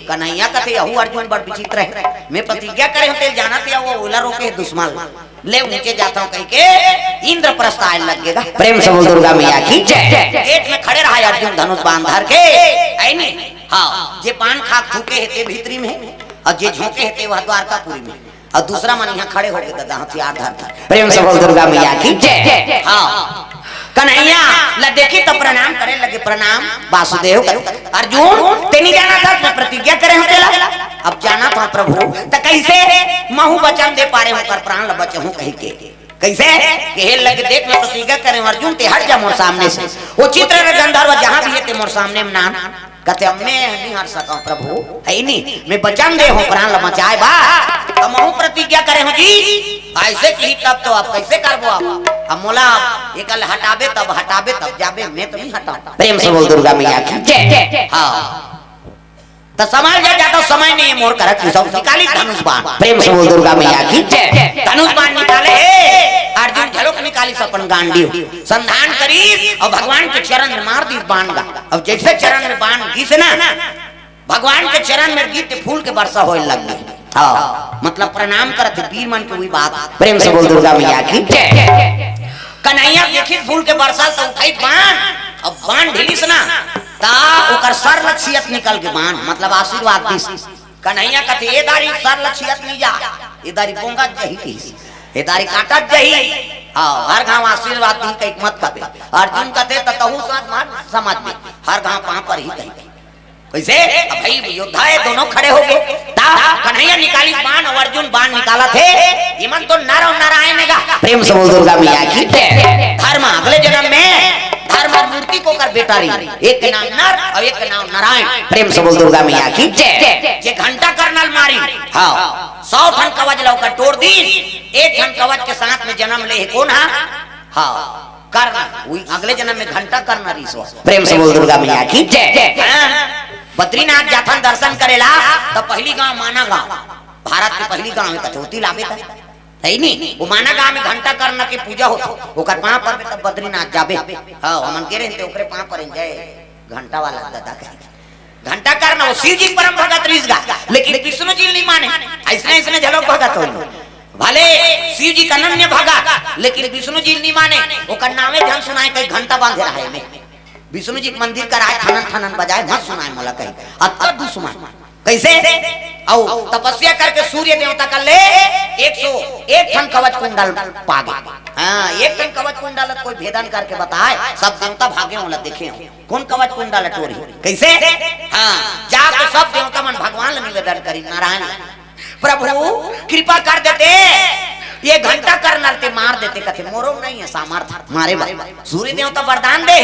कन्हैया कथे यहू अर्जुन बड़ विचित्र है, मैं प्रतिज्ञा करे होते जाना थे वो ओला रोके दुश्मन ले ऊंचे जाता हूँ कहीं के इंद्रप्रस्थ आने लगेगा। प्रेम से बोल दुर्गा मैया की जय। गेट में खड़े रहा अर्जुन धनुष बाण धर के ऐनी हाँ जे पान खाक थूके हेते भीतरी में और जे झोंके हेते वह द्वारकापुरी में, और दूसरा मन यहाँ खड़े हो गए दादा हथियार धर। प्रेम से बोल दुर्गा मैया की जय। हाँ कन्हैया ला देखी तो प्रणाम करे लगे, प्रणाम वासुदेव। अर्जुन तेनी जाना था मैं प्रतिज्ञा करे होते ला, अब जाना था प्रभु तो कैसे महू वचन दे पारे होकर प्राण बचे हूँ कहीं के कैसे कहे लगे देख मैं प्रतिज्ञा करे अर्जुन ते हट जा मोर सामने से, वो चित्ररथ गंधर्व जहाँ भी है ते मोर सामने में नाम कहते मैं नहीं हट सका प्रभु है नहीं, मैं वचन दे हूँ प्राण बचाए बा तो महू प्रतिज्ञा करे हो जी ऐसे की तब तो आप कैसे करबो अब मोला एक हटाबे तब जाबे मैं तो नहीं हटाऊं। प्रेम से बोल दुर्गा मैया की जय। हाँ तो समय जाता समय नहीं मोर करत सब निकाली धनुष बाण। प्रेम से बोल दुर्गा मैया की जय। धनुष बाण निकाले अर्जुन झलक निकाली अपन गांडी संधान करी और भगवान के चरण में मार दी बाण का। अब जैसे चरण में बाण घिस ना भगवान के चरण में गीत फूल के वर्षा होने लग गई। हाँ मतलब प्रणाम करते वीर मन के हुई बात। प्रेम से बोल दुर्गा मैया की जय। कन्हैया देखी फूल के वर्षा से उठाई बाण, अब बाण ढिलिस ना ता ओकर सर लक्षियत निकल के बाण मतलब आशीर्वाद दिस। कन्हैया कहते ये दारी सर लक्षियत नहीं जा, ये दारी पोंगा जही की ये दारी काटत जही हाँ हर गांव आशीर्वाद दी कहीं मत कबे। अर्जुन कहते तहु साथ मार समझ में हर गांव पां पर ही कहीं कैसे अब भाई योद्धा है दोनों खड़े हो गए। कन्हैया निकाली बाण और अर्जुन बाण निकाला थे इमन तो नर और नारायण का। प्रेम से बोल दुर्गा मैया की जय। धर्म अगले जन्म में धर्म मूर्ति को कर बेटा रही, एक के नाम नर और एक के नाम नारायण। प्रेम से बोल दुर्गा मैया की जय। जे घंटा करनल मारी हाँ 100 ठन कवच लौकर तोड़ दी, एक ठन कवच के साथ में जन्म ले कौन है हाँ करना वही अगले जन्म में घंटा करना रीसो। प्रेम से बोल दुर्गा मैया की जय। बद्रीनाथ जाथन दर्शन करेला तो पहली गांव माना गांव भारत के पहली गांव में कचौती लावे था है नहीं, वो माना गांव में घंटा करना की पूजा हो ओकर पांव पर तब बद्रीनाथ जाबे हां हमन के रहते ओकरे पांव पर जाए घंटा वाला दादा कहे घंटा करना वो शिव जी परम भगत रीसगा, लेकिन विष्णु जी नहीं माने ऐसने ऐसने झलक भगत हो भले शिव जी का अनन्य भगत लेकिन विष्णु जी नहीं माने ओकर नामे जन सुनाए कई घंटा बांधे रहे में विष्णु जी मंदिर कराए ठनन ठनन बजाए मत सुनाए मोला कहीं अत्ता दुश्मन कैसे औ तपस्या करके सूर्य देवता का ले 101 ठन कवच कुंडल पागे हाँ 1 ठन कवच कुंडल कोई भेदन करके बताए सब देवता भागे होला देखे कौन कवच कुंडल टोरी कैसे हाँ जाके सब देवता मन भगवान निवेदन करी नारायण प्रभु कृपा कर देते ये घंटा करनल ते मार देते कथे मोरो नहीं है सामर्थ मारे बा सूर्य देवता वरदान दे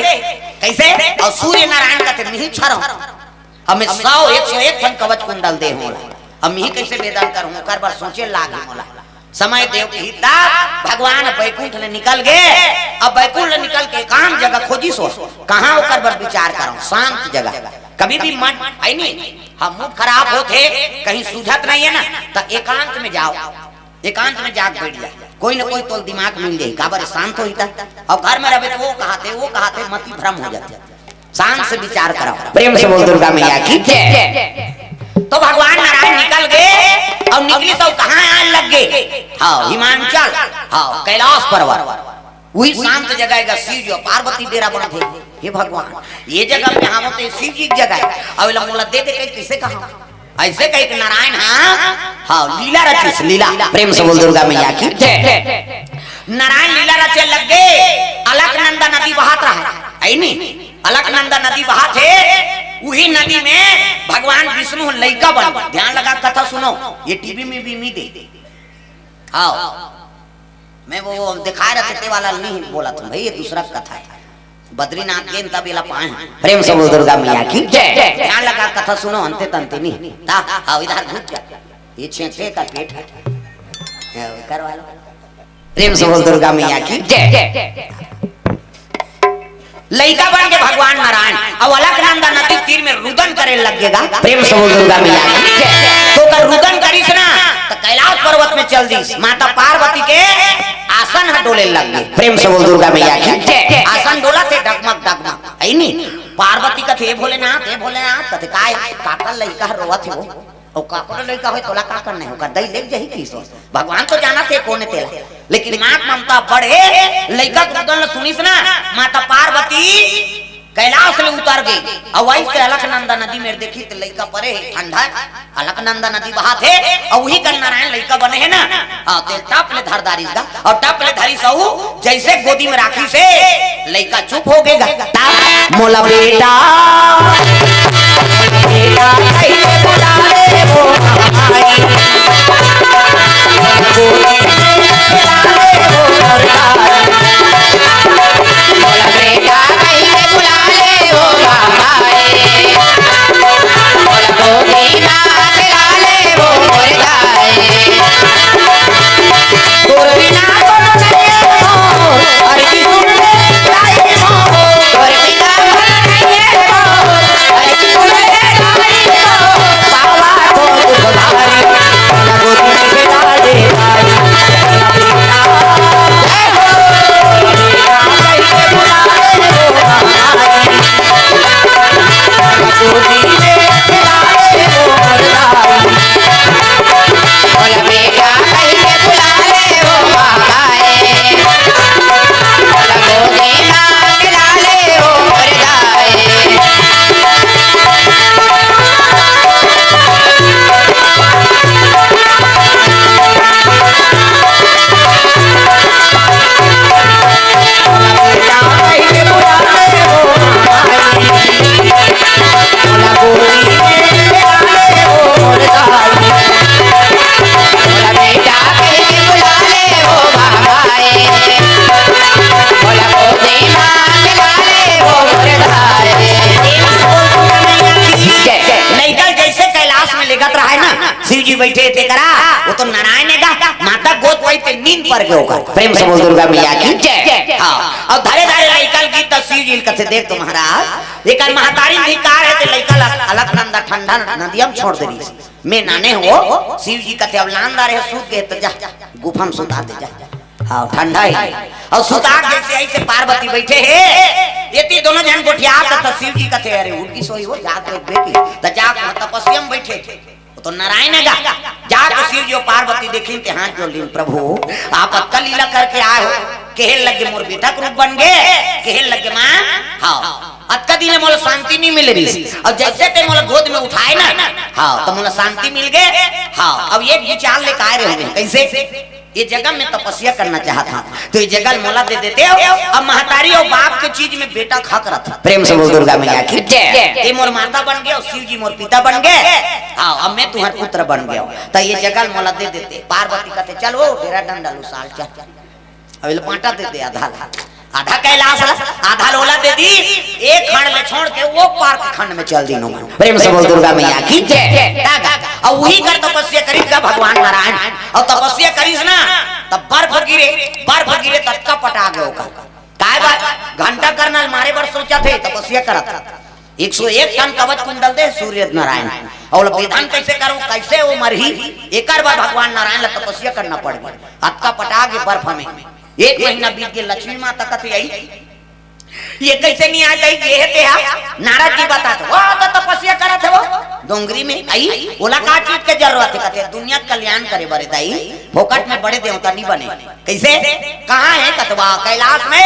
कैसे और सूर्य नारायण कथे नहीं छरो हमें 100 101 ठन कवच कुंडल दे होला हम ही कैसे वेदन करूं कर बार सोचे लागे मोला समय देव की हिता भगवान बैकुंठ ले निकल गए। अब बैकुंठ ले निकल के एकांत जगह खोजी सो कहां ओकर पर विचार करो, शांत जगह। कभी भी मन है नहीं हम मूड खराब होते कहीं सूझत नहीं है ना तो एकांत में जाओ, एकांत में जाग बैठ जा, कोई ना कोई तो दिमाग मिल जाए काबर शांत हो जाता। अब घर में रहे तो वो कहते मति भ्रम हो जाते। शांत से विचार करो, प्रेम से बोल दुर्गा मैया की जय। तो भगवान नारायण निकल गए और निकली तो कहां आने लग गए, हाँ हिमांचल, हाँ कैलाश पर्वत। वही शांत जगह का शिव जो पार्वती डेरा बना थे। हे भगवान ये जगह पे हम होते शिव जी की जगह है। अब मोला दे दे कैसे कहा ऐसे कहे कि नारायण हाँ हाँ लीला रचिस लीला, प्रेम से बोल दुर्गा मैया की जय। नारायण लीला रचे लग गए। अलकनंदा नदी बहात रहा है नहीं, अलकनंदा नदी बहा थे। वही नदी में भगवान विष्णु लइका बन। ध्यान लगा कथा सुनो, ये टीवी में भी दे आओ। मैं वो दिखा रहे थे वाला नहीं बोला था भाई, ये दूसरा कथा है। बद्रीनाथ के तब इला पाए प्रेम से बोल दुर्गा मैया की जय। ध्यान लगा कथा सुनो, अंते तंते नहीं ता आओ इधर घुस जा, ये छेंचे का पेट है करवा लो। प्रेम से बोल दुर्गा मैया की जय। लइका बन के भगवान नारायण अब अलकनंदा नदी तीर में रुदन करे लगेगा। प्रेम से बोल दुर्गा मैया की जय। तो कर रुदन करिस ना तो कैलाश पर्वत में चल दी माता पार्वती के आसन हटोले लग गए। प्रेम से बोल दुर्गा मैया की जय। आसन डोला थे डगमग डगमग है नहीं। पार्वती का थे भोलेनाथ, हे भोलेनाथ कथे काय काका लइका रोवा थे वो और काका लइका होय तोला का करने हो कर दई लेग जही किसो। भगवान तो जाना थे कोने तेला, लेकिन मां ममता बढ़े लइका को रुदन सुनिस ना माता पार्वती कैलाश में उतर गई। और वही से अलकनंदा नदी में देखी तो लइका परे ठंडा अलकनंदा नदी बहा थे और वही का नारायण लइका बने है ना। हाँ तेल टप ले धरदारी का और टप ले धरी सहू जैसे गोदी में राखी से लइका चुप हो गएगा। मोला बेटा बेटा कैसे बुला रे वो हमारी बैठे थे करा वो तो नारायण ने कहा माता गोद वही पे नींद पर गयो कर। प्रेम से बोल दुर्गा मैया की जय। हां और धरे धरे लइकल की तस्वीर जिल कथे देख तो महाराज लेकिन महतारी धिकार है ते लइकल अलकनंदा ठंडा नदियम छोड़ देरी मैं नाने हो शिव जी कथे अब लांदा रहे सूत गए तो जा गुफा में सुता दे जा। हां ठंडा है और सुता जैसे ऐसे पार्वती बैठे है ये दोनों जन गोठिया तो शिव जी कथे अरे उनकी सोई हो जात बेटी त जाग तपस्या में बैठे तो नारायण गा जाके शिव जी पार्वती देखी के हाथ जोड़ लीन प्रभु आप अक्का लीला करके आए हो केहल लगे मोर बेटा के रूप बन गए केहल लगे मां हां अक्का दिन मोला शांति नहीं मिल रही और जैसे ते मोला गोद में उठाए ना हां तो मोला शांति मिल गए। हां अब ये विचार लेके आए रहे कैसे ये जगह में तपस्या करना चाहता तो ये जगह मोला दे देते हो। अब महतारी और बाप के चीज में बेटा खा रहा था। प्रेम से बोल दुर्गा मैया की जय। ये मोर माता बन गया और शिव जी मोर पिता बन गए। हाँ अब मैं तुम्हारा पुत्र बन गया तो ये जगह मोला दे देते। पार्वती कहते चलो तेरा डंडा लो साल चल अभी पाटा दे दे आधा कैलाश आधा लोला दे दी एक खंड में छोड़ के वो पार खंड में चल दी। प्रेम से बोल दुर्गा मैया की जय। और वही कर तपस्या करी का भगवान नारायण और तपस्या करीस ना तब बर्फ गिरे तब का पटा गए काय बात घंटा करना मारे बार सोचा थे तपस्या करता 101 टन कवच कुंडल दे सूर्य नारायण और विधान कैसे करूं कैसे वो मरही एक बार भगवान नारायण तपस्या करना पड़ गई हत्का पटा के बर्फ में 1 महीना बीत गया लक्ष्मी माता कथी आई ये कैसे नहीं आ गई ये ते नारद जी बताते वो तो तपस्या करत है वो डोंगरी में आई बोला का चीज के जरूरत है कहते दुनिया कल्याण करे बरे दाई फोकट में बड़े देवता नहीं बने कैसे कहां है कतवा कैलाश में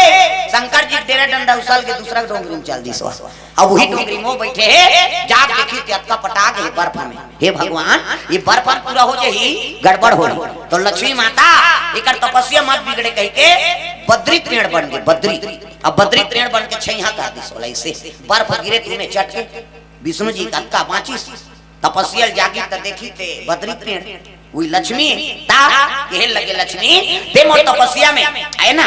शंकर जी तेरा डंडा उछल के दूसरा डोंगरी में चल दी सो अब वही डोंगरी में बैठे है जाग देखी त्यक्का पटा के बर्फ में हे भगवान ये बर्फ पूरा हो जाही गड़बड़ हो तो लक्ष्मी माता एकर तपस्या मत बिगड़े कह के बद्री पेड़ बन गए बद्री अब बद्री पेड़ बन के छैया कर दी सोला इसे बर्फ गिरे तूने चट के विष्णु जी का बाँची तपस्या जागी त देखी ते बद्री पेड़ वही लक्ष्मी ता कहे लगे लक्ष्मी ते मोर तपस्या में है ना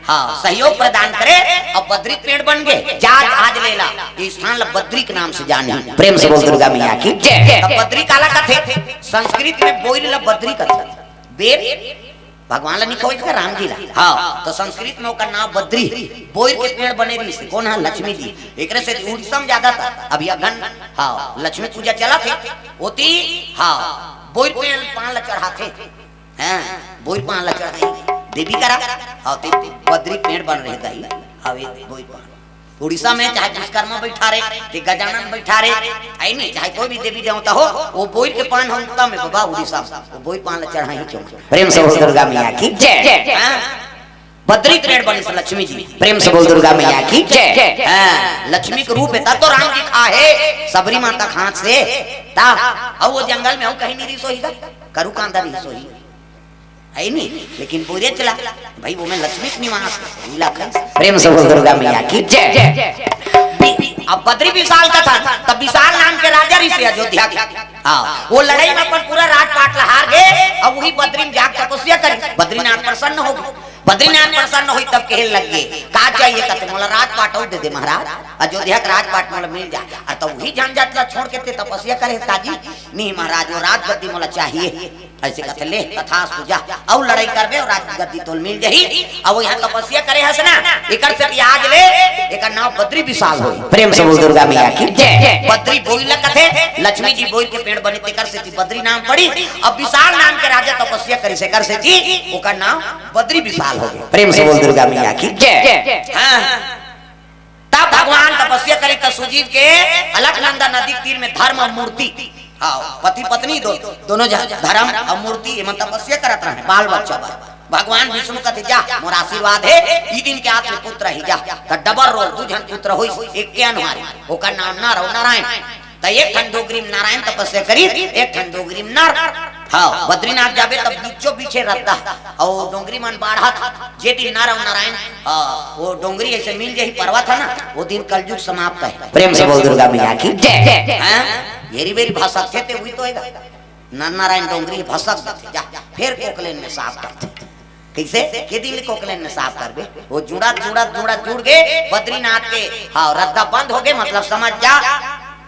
हाँ सहयोग प्रदान करे अब बद्री पेड़ बन गए जाज आज लेला ये स्थान ला बद्री के नाम से जाने प्रेम से बोल दुर्गा मैया की जय तब बद्री काला कथे संस्कृत में बोल ला बद्री कथे बेर भगवान ला निकोई का राम जी ला हाँ तो संस्कृत में ओकर नाम बद्री बोर के पेड़ बने रही से कौन है लक्ष्मी जी एकरे से उड़ीसा में ज्यादा था अभी अगन हाँ लक्ष्मी पूजा चला थे होती हाँ बोर पेड़ पान ला चढ़ाते हैं बोर पान ला चढ़ाई देवी करा हाँ ते बद्री पेड़ बन रहे दाई हवे बोर पान उड़ीसा में चाहे विश्वकर्मा बैठा रहे ते गजानन बैठा रहे आई नहीं चाहे कोई भी देवी देवता हो वो बोर के पान होता में बाबा उड़ीसा वो बोर पान ला चढ़ाई क्यों प्रेम से बोल दुर्गा मैया की जय बद्री पेड़ बनी से लक्ष्मी जी प्रेम से बोल दुर्गा मैया की जय लक्ष्मी के रूप है तब तो राम जी खा है सबरी माता खांच से ता अब वो जंगल में हो कहीं नहीं सोई करू कांदा नहीं सोई है नहीं लेकिन पूरे चला भाई वो में लक्ष्मी निवास प्रेम से बोल दुर्गा मैया की जय अब बद्री विशाल का था तब विशाल नाम के राजा ऋषि अयोध्या के हाँ वो लड़ाई में अपन पूरा राजपाट हार गए अब वही बद्री में जाग तपस्या करी बद्रीनाथ प्रसन्न हो गए बद्रीनाथ प्रसन्न हुई तब कहे लग गए का चाहिए कहते मोला राजपाट दे दे महाराज अयोध्या का राजपाट मोला मिल जाए और तब वही झंझट ला छोड़ के तपस्या करे ताजी नहीं महाराज वो राज गद्दी मोला चाहिए ऐसे कहते ले तथा पूजा और लड़ाई करबे और राज गद्दी तोल मिल जही अब यहाँ तपस्या करे हस ना एकर से आज ले एकर नाम बद्री विशाल होई प्रेम से बोल दुर्गा मैया की जय बद्री बोइला कथे लक्ष्मी जी बोल के पेड़ बने तेकर से बद्री नाम पड़ी अब विशाल नाम के राजा तपस्या करे से कर से जी ओकर नाम बद्री विशाल हो गए प्रेम से बोल दुर्गा मैया की जय हां तब भगवान तपस्या करे त सुजीत के अलकनंदा नदी तीर में धर्म मूर्ति हाँ पति पत्नी दोनों धर्म और मूर्ति में तपस्या करत रहे बाल बच्चा भगवान विष्णु कहते जा मोर आशीर्वाद है ई दिन के हाथ में पुत्र ही जा त डबल रोल दू जन पुत्र होई एक के अनुहार ओकर नाम नर और नारायण त एक ठन डोगरीम नारायण तपस्या करी एक ठन डोगरीम नर हाँ बद्रीनाथ जाबे तब बीचो पीछे रहता और डोंगरी मन बाढ़ा था जे दिन नर और नारायण वो डोंगरी ऐसे मिल जाही पर्वत है ना वो दिन कलयुग समाप्त है प्रेम से बोल दुर्गा मैया की जय येरी बेरी भाषा थे हुई तो हैगा नर नारायण डोंगरी भसक थे जा फिर कोकलेन में साफ करते कैसे के दिन कोकलेन में साफ करबे वो जुड़ गए बद्रीनाथ के हाँ रद्दा बंद हो गए मतलब समझ जा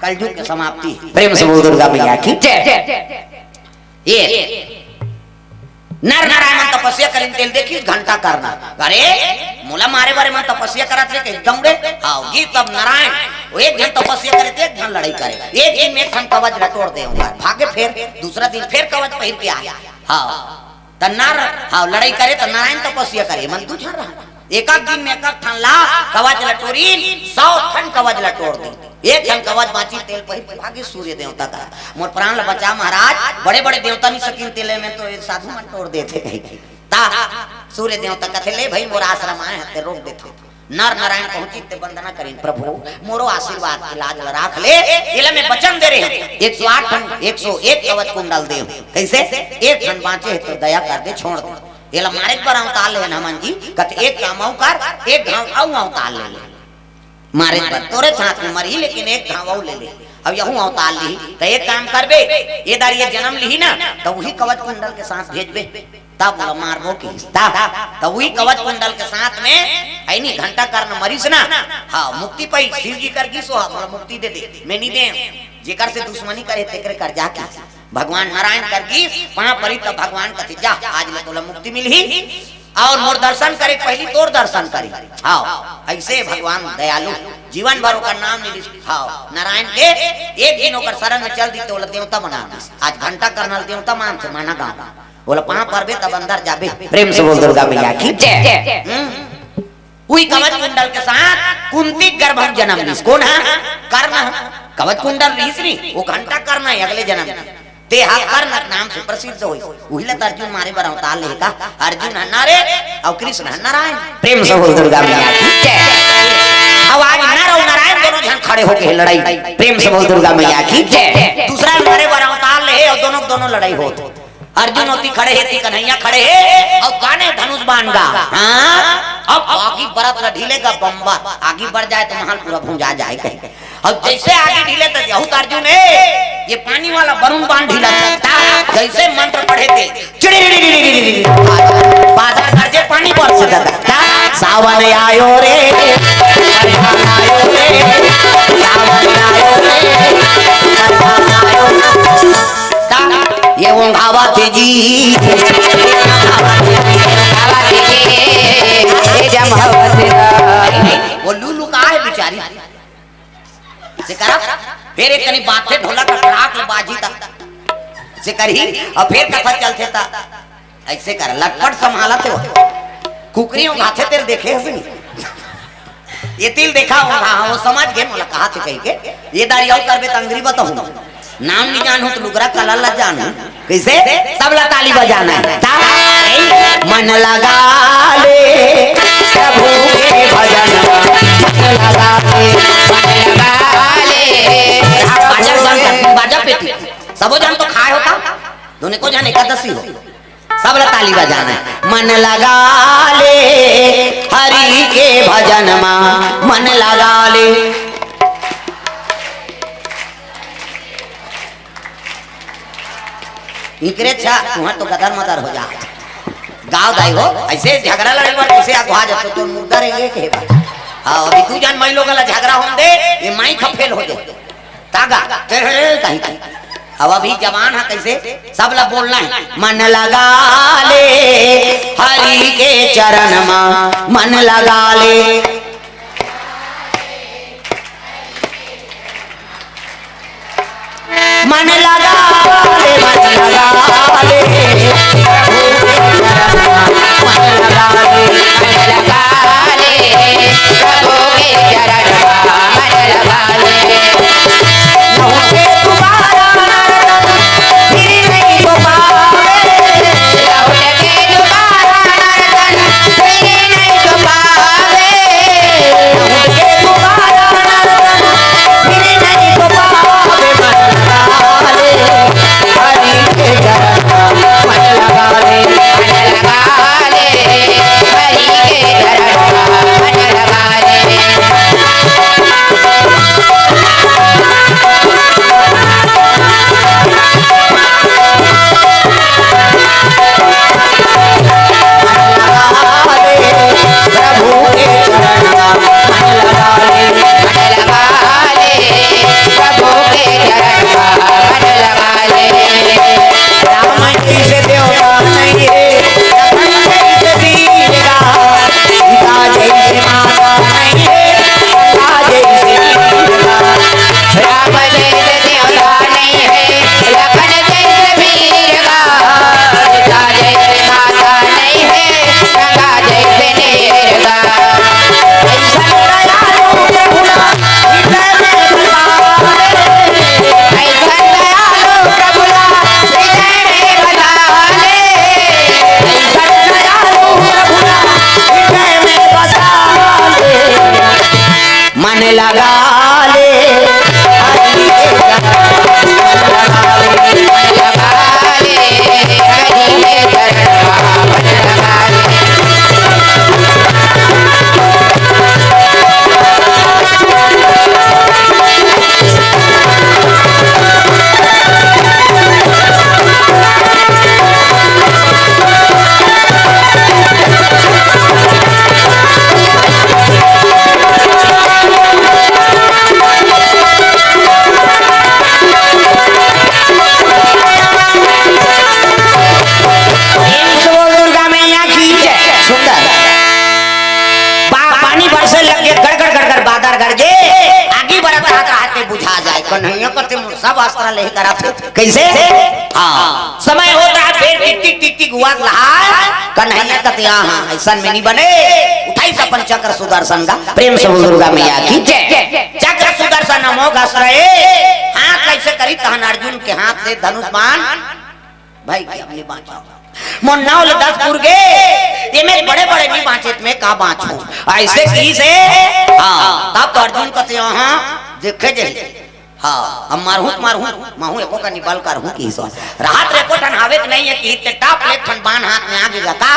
कलयुग की समाप्ति प्रेम से बोल दुर्गा मैया की जय ये नर नारायण तपस्या करें तेल देखी घंटा करना अरे मोला मारे बारे में तपस्या करत रे एकदम रे आओ गीत तब नारायण वो एक दिन तपस्या करे थे एक दिन लड़ाई करे एक दिन में हम कवच रटोड़ दे भागे फिर दूसरा दिन फिर कवच पहिर के आया हाँ तन्नार हाँ लड़ाई करे तो नारायण तपस्या करे मन तू रहा एक दिन में एक ठन ला कवच लटोरी 100 ठन कवच लटोड़ दी एक ठन कवच बाची तेल पहिर भागे सूर्य देवता का मोर प्राण बचा महाराज बड़े बड़े देवता नहीं सकिन तेले में तो एक साधु मन तोड़ देते कहीं ता सूर्य देवता कहते ले भाई मोर आश्रम आए ते रोक देते नर नारायण पहुंची ते वंदना करें प्रभु मोरो आशीर्वाद के लाज राख ले इले में वचन दे रहे 108 ठन 101 कवच कुंडल दे कैसे एक ठन बाचे तो दया कर दे छोड़ दे एला मारे पर अवतार ले हनुमान जी कहते एक काम आऊ कर एक घाव आऊ अवतार ले ले मारे पर तोरे साथ में मरी लेकिन एक घाव आऊ ले ले अब यहू अवतार ली तो एक काम करबे ये दार ये जन्म ली ना तो वही कवच कुंडल के साथ भेजबे तब मारबो की तो वही कवच कुंडल के साथ में है नहीं घंटा करना मरीस ना हाँ मुक्ति पाई शिव जी कर की सो मुक्ति दे दे मैं नहीं दे जेकर से दुश्मनी करे तेकर कर जाके भगवान नारायण कर गीस वहां पर ही, तब भगवान कथी जा आज ले तोला मुक्ति मिली और मोर दर्शन करे पहली तोर दर्शन करी। हाँ ऐसे भगवान दयालु जीवन भर का नाम नहीं। हाँ नारायण के एक दिन ओकर शरण में चल दी तो देवता बना दिस। आज घंटा करनल देवता मान से माना गाँव बोला पहाँ परबे तब अंदर जाबे। प्रेम से बोल दुर्गा मैया की जय। हुई कवच कुंडल के साथ कुंती गर्भ जन्म ली। कौन है? कर्ण। कवच कुंडल रीसरी वो घंटा करना है अगले जन्म में ते कर्ण नाम से प्रसिद्ध हुई। वही लत अर्जुन मारे बर अवतार लेगा। अर्जुन नारे और कृष्ण नारायण। प्रेम से बोल दुर्गा मैया की जय। अब आज नर और नारायण दोनों जन खड़े होके लड़ाई। प्रेम से बोल दुर्गा मैया की जय। दूसरा मारे बर अवतार ले और दोनों लड़ाई होती। अर्जुन होती खड़े है ती कन्हैया खड़े है और गाने धनुष बाण गा। हाँ अब आगे बरत ढीलेगा बम्बा आगे बढ़ जाए तो महल पूरा भूंजा जाए कहीं। और जैसे आगे ढीले तो यहूत अर्जुन है ये पानी वाला वरुण बाण ढीला चलता जैसे मंत्र पढ़े थे बादल गरजे पानी बरसता। सावन आयो रे आयो रे सावन आयो रे ये ओंघावत जी वो लूलू का है बेचारी से करा फिर एक कनी बात ढोला का खड़ाक बाजी तक से करी और फिर कथा चलते ता ऐसे कर लटपट संभाला थे कुकरियों घाथे तेरे देखे हसे ये तिल देखा वो समझ गए मोला कहा थे कही के ये दारियाव करबे त अंग्री बताऊं नाम नहीं जानू तो लुगरा कला ल जानू कैसे सबला ताली बजाना है। मन लगा ले प्रभु के भजन मन लगा ले बाजा पेटी सबो जान तो खाए होता दोनों को जाने एकादशी हो सबला ताली बजाना है। मन लगा ले हरि के भजन में मन लगा ले। इकरे छा तुहां तो गदर मदर हो जा गाँव दाई हो ऐसे झगड़ा लड़े पर ऐसे आगवा जातो तो मुद्दा रहेंगे के बा। हां अभी तू जान मई लोग ला झगड़ा होन दे ये माई खफेल हो जाए तागा कहीं अब अभी जवान है कैसे सब ला बोलना है। मन लगा ले हरि के चरण में मन लगा ले। मन लगा ले मन लगा ले मन लगा ले प्रभु के चरण मन लगा ले। लौटे दोबारा फिर नहीं तो पावे लौटे दोबारा फिर नहीं तो पावे लौटे दोबारा फिर नहीं तो पावे। मन लगा ले कन्हैया करते सब अस्त्र लेकर आते कैसे हाँ समय होता है फिर टिक टिक टिक टिक हुआ कन्हैया कहते हाँ ऐसा में नहीं बने उठाई सपन चक्र सुदर्शन का प्रेम से दुर्गा मैया की जय चक्र सुदर्शन अमोघ अस्त्र हाथ कैसे करी तहन अर्जुन के हाथ से धनुष बाण भाई के अपने बाँचा मोन्नावल 10 पुरगे ये में बड़े बड़े नहीं बाँचे में का बाँचू ऐसे की से हाँ तब तो अर्जुन कहते हाँ देखे जे हाँ हम मारू माहू एको का निकाल कर हूँ की सो राहत रे को ठनहावे नहीं है कि इतने टाप ले ठन बाण हाथ में आगे जाता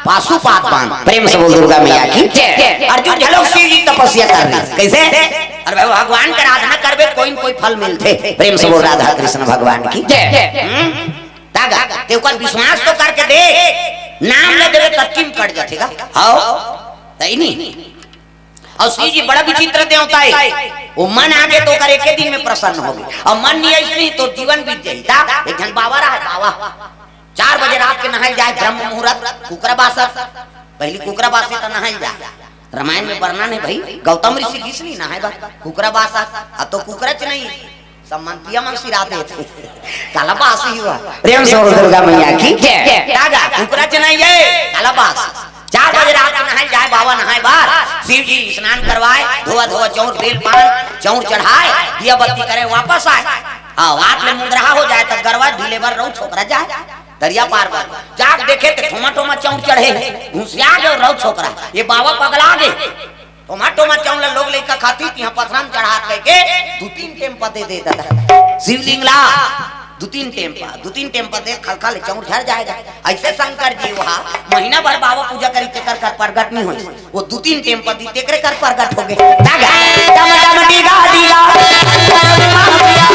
पाशुपात बाण प्रेम से बोल दुर्गा मैया की जय अर्जुन झलक शिव जी तपस्या कर रहे कैसे अरे भगवान का आराधना करबे कोई फल मिलते प्रेम से बोल राधा कृष्ण भगवान की जय दागा ते ऊपर विश्वास तो करके दे नाम ले देवे तत्किन कट जाएगा हां तई नहीं और श्री जी बड़ा विचित्र देवता है वो मन आगे तो कर एक दिन में प्रसन्न होगी और मन नहीं ऐसी तो जीवन बीत जाएगा एक जन बाबा रहा बाबा 4 बजे रात के नहाई जाए ब्रह्म मुहूर्त कुकराबासा पहली कुकराबासी तो नहाई जाए रामायण में वर्णन है भाई गौतम ऋषि किसने नहाए बा कुकराबासा अब तो कुकरच नहीं सम्मतिया मन सिराते थे कालाबास ही हुआ प्रेम से दुर्गा मैया की जय दादा कुकरच नहीं है कालाबास 4 बजे रात में नहाए जाए बाबा नहाए बार शिव जी स्नान करवाए धोआ धोआ चौर बेल पान चौर चढ़ाए दिया बत्ती करे वापस आए हाँ रात में मुंदरहा हो जाए तब गरवा ढीले भर रहो छोकरा जाए दरिया पार पर जाग देखे तो ठोमा ठोमा चौर चढ़े घुसिया गए रहो छोकरा ये बाबा पगला गए टोमा चौल लोग लेकर खाती यहाँ पथराम चढ़ा के 2-3 टेम्पा दे देता शिवलिंग ला 2-3 टेम्पा दे खलखल चौर झड़ जाएगा ऐसे शंकर जी वहाँ महीना भर बाबा पूजा करी तेकर कर प्रगट नहीं हुई वो 2-3 टेम्पा दी तेकरे कर प्रगट हो गए दागा डम डम डीगा डीगा शंकर मातिया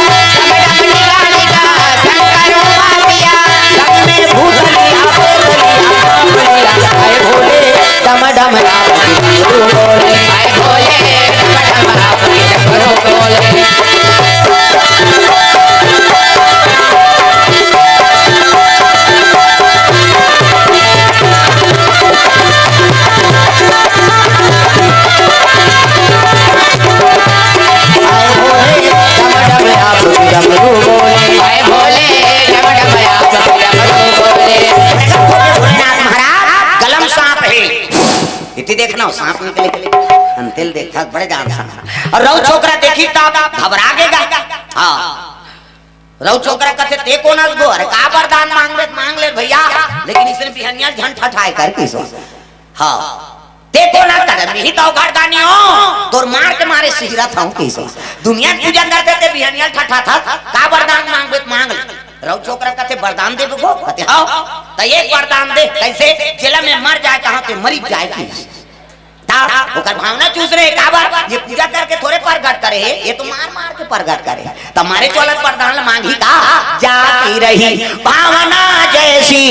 रंग में भूतलिया आए भोले डम डम बोले आए भोले डम डम अपने चक्रों बोले देखना सांप निकले अंतिल देखा बड़े जान सांप और रौ छोकरा देखी तब घबरा गेगा हां रौ छोकरा कहते ते कोनस गो अरे का वरदान मांग ले भैया लेकिन इसने बिहनिया झन ठठाए कर किसो हां ते कोना कर मिही तो गर्दानी हो तोर मार के मारे सिहरा था किसो दुनिया पूजा करते थे बिहनिया ठठा था का वरदान मांग ले रौ छोकरा कहते वरदान दे गो कहते हां त एक वरदान दे कैसे जेला में मर जाए कहां पे मरी जाए ओकर भावना चूस रहे काबर ये पूजा करके थोड़े प्रगट करे ये तो मार के प्रगट करे तुम्हारे चौलत वरदान मांगी का जाती रही भावना जैसी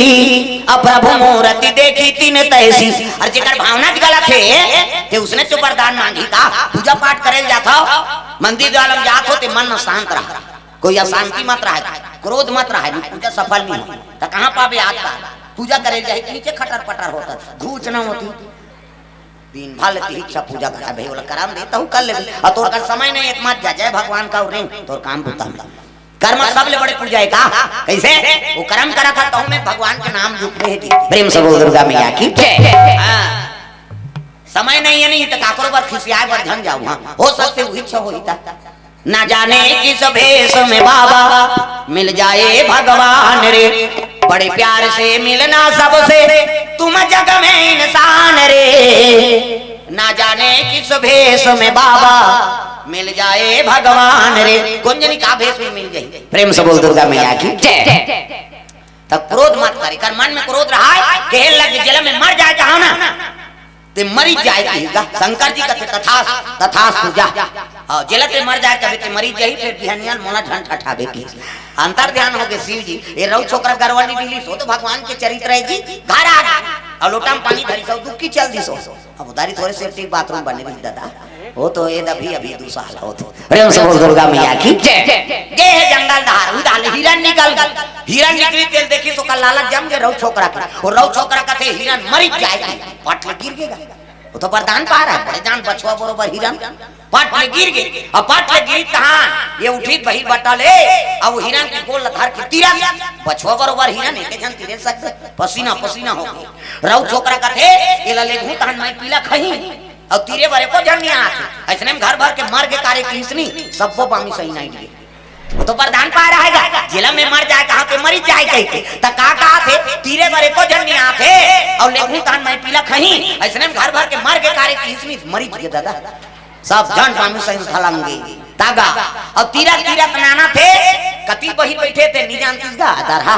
अब प्रभु मूर्ति देखी तीन तैसी और जेकर भावना गलत है ते उसने तो वरदान मांगी का पूजा पाठ करे जाता मंदिर वालम जात हो ते मन शांत रहा कोई अशांति मत रहा क्रोध मत रहा पूजा सफल नहीं हो तो कहां पावे आज का पूजा करे जाए नीचे खटर पटर होता घूच ना होती दिन भर इच्छा पूजा करा भाई बोला कराम देता हूँ कर ले और तोर का समय नहीं एक मत जा जय भगवान का रे तोर काम होता कर्म सब ले बड़े पूजा है का कैसे वो कर्म करा था तो मैं भगवान के नाम जुट रहे थी प्रेम से बोल दुर्गा मैया की जय समय नहीं है नहीं तो काकरो पर खिसियाए पर धन जाऊं हां हो सकते हुई इच्छा होता ना जाने किस भेष में बाबा मिल जाए भगवान रे बड़े प्यार से मिलना सबसे तुम जग में इंसान रे ना जाने किस भेष में बाबा मिल जाए भगवान रे गुंजनी का भेष में मिल जाए प्रेम से बोल दुर्गा मैया की जय तब क्रोध मत करे कर मन में क्रोध रहा है कह लग जल में मर जाए कहा ना ते मरी जाएगा शंकर जी कहते तथा पूजा और जलते मर जाए कभी ते मरी जाई फिर बिहनिया मोला झन ठठावे की अंतर ध्यान हो गए शिव जी ये रौ छोकरा गरवानी बिली सो तो भगवान के चरित्र है जी घर आ और लोटा में पानी धरी सो दुखी चल दी सो अब उधारी थोड़े सेफ्टी बाथरूम बने रही दादा वो तो ये अभी 2 साल हो तो प्रेम से बोल दुर्गा मैया की जय ये है जंगल धार उदाल हिरन निकली तेल देखी तो कल लालच जम गए रौ छोकरा के और रौ छोकरा कहते हिरन मरी जाएगा पट गिर गएगा वो तो वरदान पा रहा है, बड़े जान बछवा बरोबर हिरन पाट में गिर गई। अब पाट में गिरी कहां ये उठी बही बटा ले, अब वो हिरन की गोल लथार की तीरा बछवा बरोबर हिरन एक जन तीरे सकते, पसीना पसीना हो गई। रौ छोकरा कथे ये ले घू तहन मैं पीला खही और तीरे बरे को जनिया आथे ऐसने में घर भर के मर के कार्य किसनी सबको पामी सही नहीं दिए। वो तो वरदान पा रहा है जिला में मर जाए कहां पे मरी जाए कहीं के त का कहा थे तीरे बरे को जनिया आथे और लेघू तहन मैं पीला खही ऐसने में घर भर के मर के कार्य किसनी मरी दिए दादा सब जन पामी सही थलंगे तागा और तीरा तीरा बनाना थे कति बही बैठे थे निजान तीसगा दरहा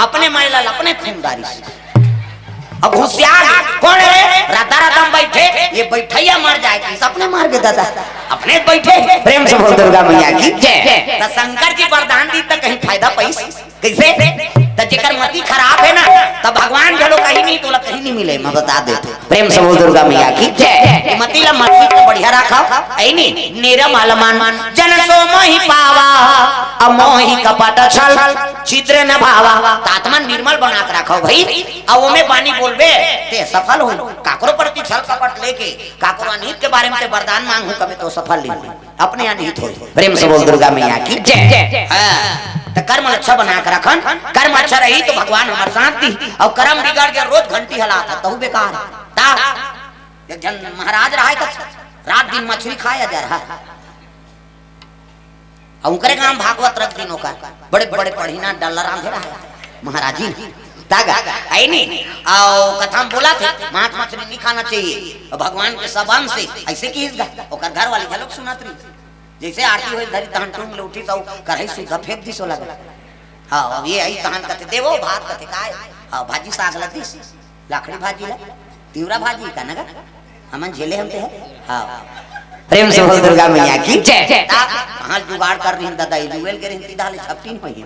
अपने मैलाल अपने खूनदारी से। अब होशियार कौन है राधा राधा बैठे ये बैठैया मर जाए कि अपने मार के दादा अपने बैठे। प्रेम से बोल दुर्गा मैया की जय। तो शंकर जी वरदान दी तो कहीं फायदा पैस कैसे तो जेकर मति खराब है ना तो भगवान चलो कहीं नहीं तो कहीं नहीं मिले मैं बता देता। प्रेम से बोल दुर्गा मैया की जय। मति ला मति को बढ़िया रखा ऐ नहीं निरम अलमान जन सो मोहि पावा अमोहि कपट छल छिद्र न भावा आत्मा निर्मल बना के रखो भाई अब वो में पानी बोलबे ते सफल हो काकरो प्रति छल कपट लेके काकरो अनित के बारे में ते वरदान मांगू कभी तो सफल नहीं अपने अनित हो। प्रेम से बोल दुर्गा मैया की जय। हां तो कर्म अच्छा बना के रखन कर्म अच्छा रही तो भगवान हमार साथ दी और कर्म बिगड़ गया रोज घंटी हिलाता तो बेकार ता एक जन महाराज रहा है रात दिन मछली खाया जा रहा और उनके गांव भागवत रख दिनों का बड़े बड़े पढ़ीना डल्ला राम रहा महाराज जी तागा आई नहीं आओ कथा में बोला थे मांस मछली नहीं खाना चाहिए और भगवान के सबन से ऐसे की ओकर घर वाली झलक सुनात रही जैसे आरती होई धरी तहन टूंग ले उठी तो करही सुधा फेंक दी सो लगा। हां अब ये आई तहन कथे देवो भात कथे काय हां भाजी साग लती लाखड़ी भाजी ला तीवरा भाजी का नगा हमन झेले हमते है। हां प्रेम से बोल दुर्गा मैया की जय। कहां जुगाड़ कर रही दादा ये जुएल के रही दाले छपटीन होई है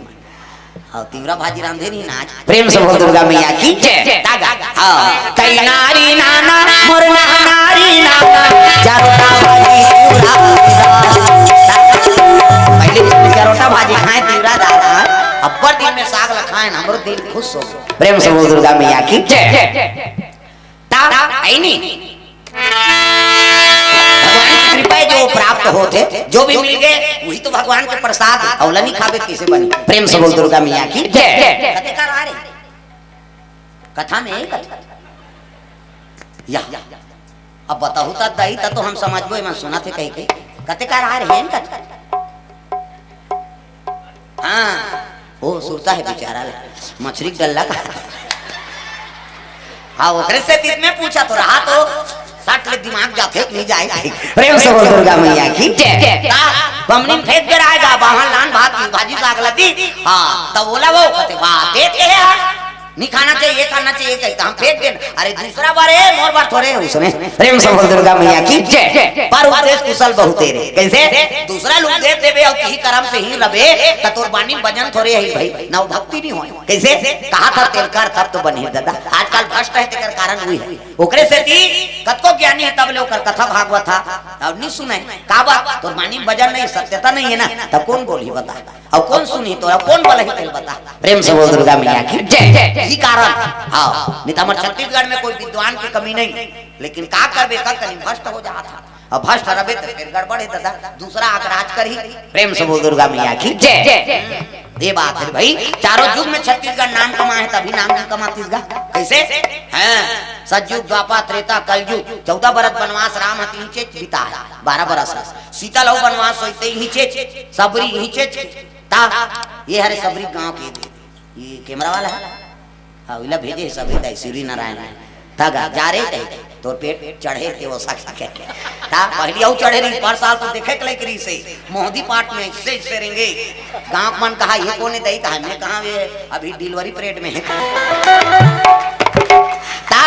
हां तीवरा भाजी रांधे नहीं नाच। प्रेम से बोल दुर्गा मैया की जय। दागा हां कई नारी नाना मोर नारी नाना जरोटा भाजी पहले जरोटा भाजी खाए तीवरा दादा अब्बर दिन में साग लखाए हमरो दिल खुश हो। प्रेम से बोल दुर्गा मैया की जय। ता आई नहीं भगवान की कृपा जो प्राप्त होते जो भी मिल गए वही तो भगवान के प्रसाद औला नहीं खावे कैसे बनी। प्रेम से बोल दुर्गा मैया की जय। कथेकार आ रहे कथा में कथा या अब बताऊ ता दही ता तो हम समझबो मैं सुना थे कहीं कहीं कथेकार आ रहे हैं कथा। हां वो सुरता है बेचारा मछली डल्ला का हाँ ओकरे से तीत में पूछा तो रहा तो सट ले दिमाग जाते नहीं जाए। प्रेम से बोल दुर्गा मैया की जय। बमनी फेंक के आएगा बाहर लान भात भाजी साग लती हां तब बोला वो कहते वाह देते हैं नहीं खाना चाहिए खाना चाहिए कहता हम फेंक देना अरे दूसरा बार है मोर बार थोड़े उसमें। प्रेम से बोल दुर्गा मैया की जय। पर उपदेश कुशल बहुत तेरे कैसे दूसरा लोग दे देबे और की कर्म से ही रबे त तोर बानी भजन थोड़े है भाई नव भक्ति नहीं होय कैसे कहा था तेलकार तब तो बने दादा आजकल भ्रष्ट है तेकर कारण हुई है ओकरे से ती कतको ज्ञानी है तब ले ओकर कथा भागवत था अब नहीं सुने का बात तोर बानी भजन नहीं सत्यता नहीं है ना तब कौन बोली बता और कौन सुनी तो कौन बोला ही तेल बता। प्रेम से बोल दुर्गा मैया की जय। यही कारण हां नहीं तो हमारे छत्तीसगढ़ में कोई विद्वान की कमी नहीं लेकिन का करबे का कहीं भ्रष्ट हो जाता अब भ्रष्ट रबे तो फिर गड़बड़ है दादा दूसरा आक्राज कर ही। प्रेम से बोल दुर्गा मैया की जय। ये बात है भाई चारों युग में छत्तीसगढ़ नाम कमा है तभी नाम नहीं कमा छत्तीसगढ़ कैसे हैं सतयुग द्वापर त्रेता कलयुग 14 बरस वनवास राम हतीचे बिता 12 बरस सीता लहू वनवास होते हीचे सबरी हीचे ता ये हरे सबरी गांव के ये कैमरा वाला है हां इला भेजे सबरी दाई श्री नारायण तागा जा रे तोर पेट चढ़े थे वो साखी के ता पहली औ चढ़े रही पर साल तो देखे के लेकरी से मोहदी पाट में इससे रेंगे गांव मन कहा ये कोने दई कहा मैं कहां ये अभी डिलीवरी परेड में है ता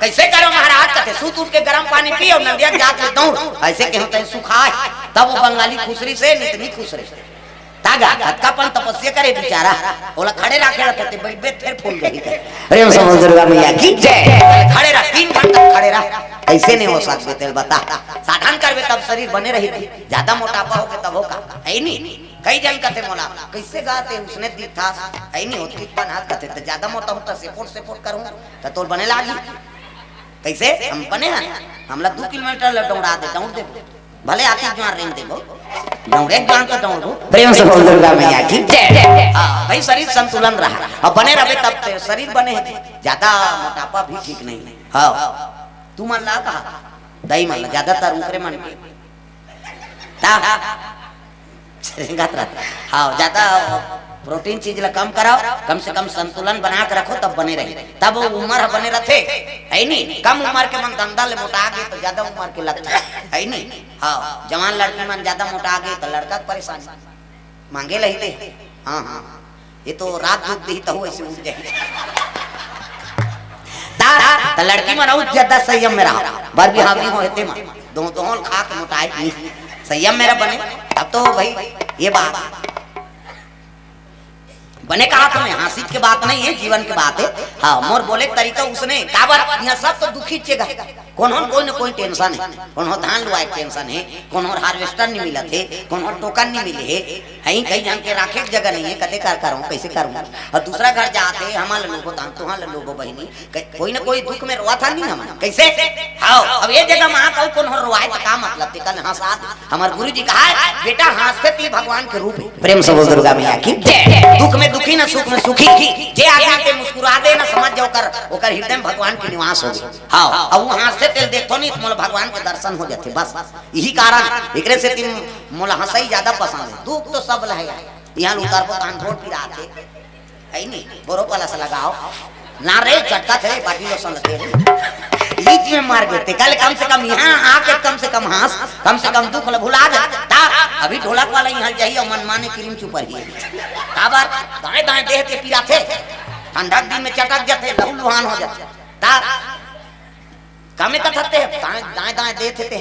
कैसे करो महाराज कहते सूत उठ के गर्म पानी पी और नदिया जाके दौड़ ऐसे के होते सुखाए तब वो बंगाली खुसरी से नितनी खुसरे तागा हत्कापन तपस्या करे बेचारा ओला खड़े रखे रहते बैठ बैठ फिर फूल गई। प्रेम से बोल दुर्गा मैया की जय। खड़े रह 3 घंटा खड़े रह ऐसे नहीं हो सकते तेल बता साधन करबे तब शरीर बने रही ज्यादा मोटापा होके तब होगा है नहीं कई जन कहते मोला कैसे गाते उसने दी था है नहीं होती पन हाथ कहते तो ज्यादा मोटा होता से पोट करूं तो तोर बने लागी कैसे हम बने हैं हमला 2 किलोमीटर ले दौड़ा दे दौड़ दे भले आती जवान रेंग देबो दौड़े जान तो दौड़ो प्रेम से बोल दुर्गा मैया की जय। हां भाई शरीर संतुलन रहा और बने रहे तब ते शरीर बने है ज्यादा मोटापा भी ठीक नहीं है। हां तू मन ला कहा दही मन ला ज्यादातर उनकरे मन के ता शरीर हां ज्यादा प्रोटीन चीज ला कम कराओ कम से कम संतुलन बना के रखो तब बने रहे तब उम्र बने रहते है नहीं। कम उम्र के मन धंधा ले मोटा गए तो ज्यादा उम्र के लगता है नहीं। हाँ जवान लड़की मन ज्यादा मोटा गए तो लड़का परेशान मांगे रहते। हाँ हाँ ये तो रात दूध दी तो ऐसे उठ जाए तो लड़की मन और ज्यादा संयम में रहा बर भी हावी होते मन दो खा के मोटाई संयम मेरा बने अब तो भाई ये बात बने कहा तुम्हें हंसी की बात नहीं है जीवन की बात है। हाँ मोर बोले तरीका उसने काबर यहाँ सब तो दुखी चेगा कौन हो कोई न कोई टेंशन है कौन हो धान लुआए टेंशन है कौन हो हार्वेस्टर नहीं मिला थे कौन हो टोकन नहीं मिले है कहीं जान के राखे की जगह नहीं है कदे कर करूँ कैसे करूँ और दूसरा घर जाते हमारे लोगो दान तुहां लोगो बहनी कोई न कोई दुख में रोआ था नहीं हम कैसे। हाँ अब ये जगह वहाँ कहूँ कौन हो रोआए तो का मतलब थे कल हंसा हमारे गुरु जी कहा बेटा हंसते ती भगवान के रूप प्रेम से बोल दुर्गा मैया की दुख में दुखी न सुख में सुखी जे आदमी के मुस्कुरा दे ना समझ जाओ ओकर हृदय में भगवान के निवास हो गए। हाँ अब वहां से तेल देखो नहीं तो मोला भगवान के दर्शन हो जाते बस यही कारण एकरे से तीन मोला हंसाई ज्यादा पसंद है दुख तो सब लहे यहाँ उतार को कान वोट भी रहा थे है नहीं बोरो वाला से लगाओ ना रे चटका थे पार्टी लोग संग बीच में मार देते कल कम से कम यहाँ आके कम से कम हंस कम से कम दुख भुला जाता अभी ढोलक वाला यहाँ जाइए मन माने क्रीम चुपर ही काबर दाएं दाएं देह के पीरा थे ठंडा दिन में चटक जाते लहू लुहान हो जाते ता कामे का थते दाएं दाएं दाएं दे थे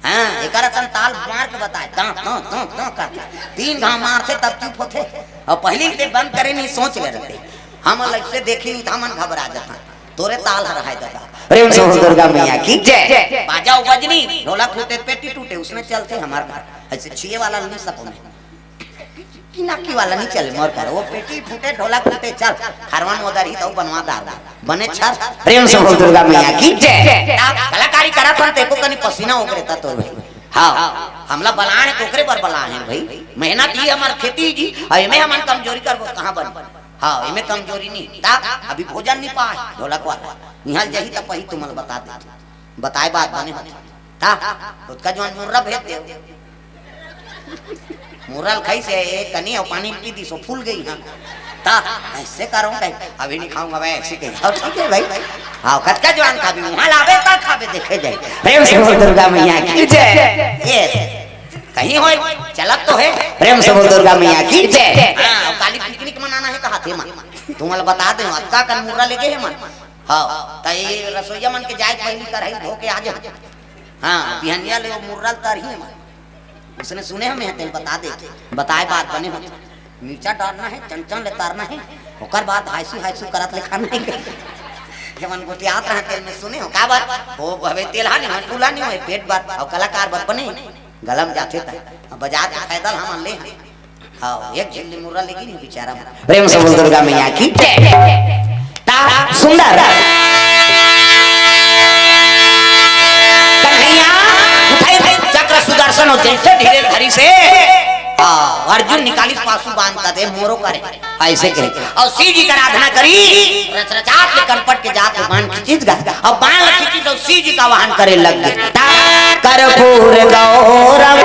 हां एकर अपन ताल मार के बताए ता करता 3 घाव मार से तब चुप होते और पहले से बंद करे नहीं सोच ले रहते हम अलग से देखी नहीं था मन घबरा जाता तोरे ताल हराए दादा प्रेम से दुर्गा मैया की जय। बाजा बजनी ढोलक टूटे पेटी टूटे उसमें चलते हमारे घर ऐसे छिए वाला नहीं सपने किनाकी वाला नहीं चले मोर कर वो पेटी फूटे ढोलक टूटे चल खरवान उधर ही तो बनवादार बने छर प्रेम से दुर्गा मैया की जय। कलाकारी करा तो देखो कनी पसीना उगरे ता तो भाई। हाँ हमला बलाए टोकरे पर बलाए हैं भाई मेहनत ही हमार खेती जी एमे हमन कमजोरी करबो कहां बन। हाँ एमे कमजोरी नहीं ता अभी भोजन नहीं पाए ढोलक वाला निहाल जही त पही तुमल बता दे बताए बात बने ता उसका जवान मुर्रा भेज दे मुर्रा खाई से कनी और पानी पी दी सो फूल गई हां ता ऐसे करूं कहीं अभी नहीं खाऊंगा मैं ऐसे कहीं और ठीक है भाई। हाँ खत का जवान खा भी वहां लावे ता खावे देखे जाए प्रेम से बोल दुर्गा मैया की जय। ये कहीं होए चलत तो है प्रेम से बोल दुर्गा मैया की जय। हां काली पिकनिक मनाना है कहा थे मन तुमल बता दे अक्का का मुर्रा लेके है मन। हाँ त ये रसोईया मन के जाए पहली कर है धो के आ जा। हां बिहनिया ले मुर्रा तर ही मन उसने सुने हमें तेल बता दे बताए बात बने हो नीचा डालना है चंचन ले तारना है ओकर बाद हाइसू करत ले खाना है जवन गोटियात रहे तेल में सुने हो का बात हो हवे तेल हानि मन तुला नहीं हो पेट बात और कलाकार बात बने गलम जाते था बाजार का फायदा हम ले। हां एक झिल्ली मुर्रा लेकिन बेचारा प्रेम से बोल दुर्गा मैया की जय। ता सुंदर कन्हैया उठाए चक्र सुदर्शन हो जैसे धीरे धरी से अर्जुन निकाली पासु बांध का दे मोरो करे ऐसे करे और शिव जी का आराधना करी रचरचात के कनपट के जात बाण खींच गा और बाण खींची तो शिव जी का वाहन करे लग गए कर्पूर गौरव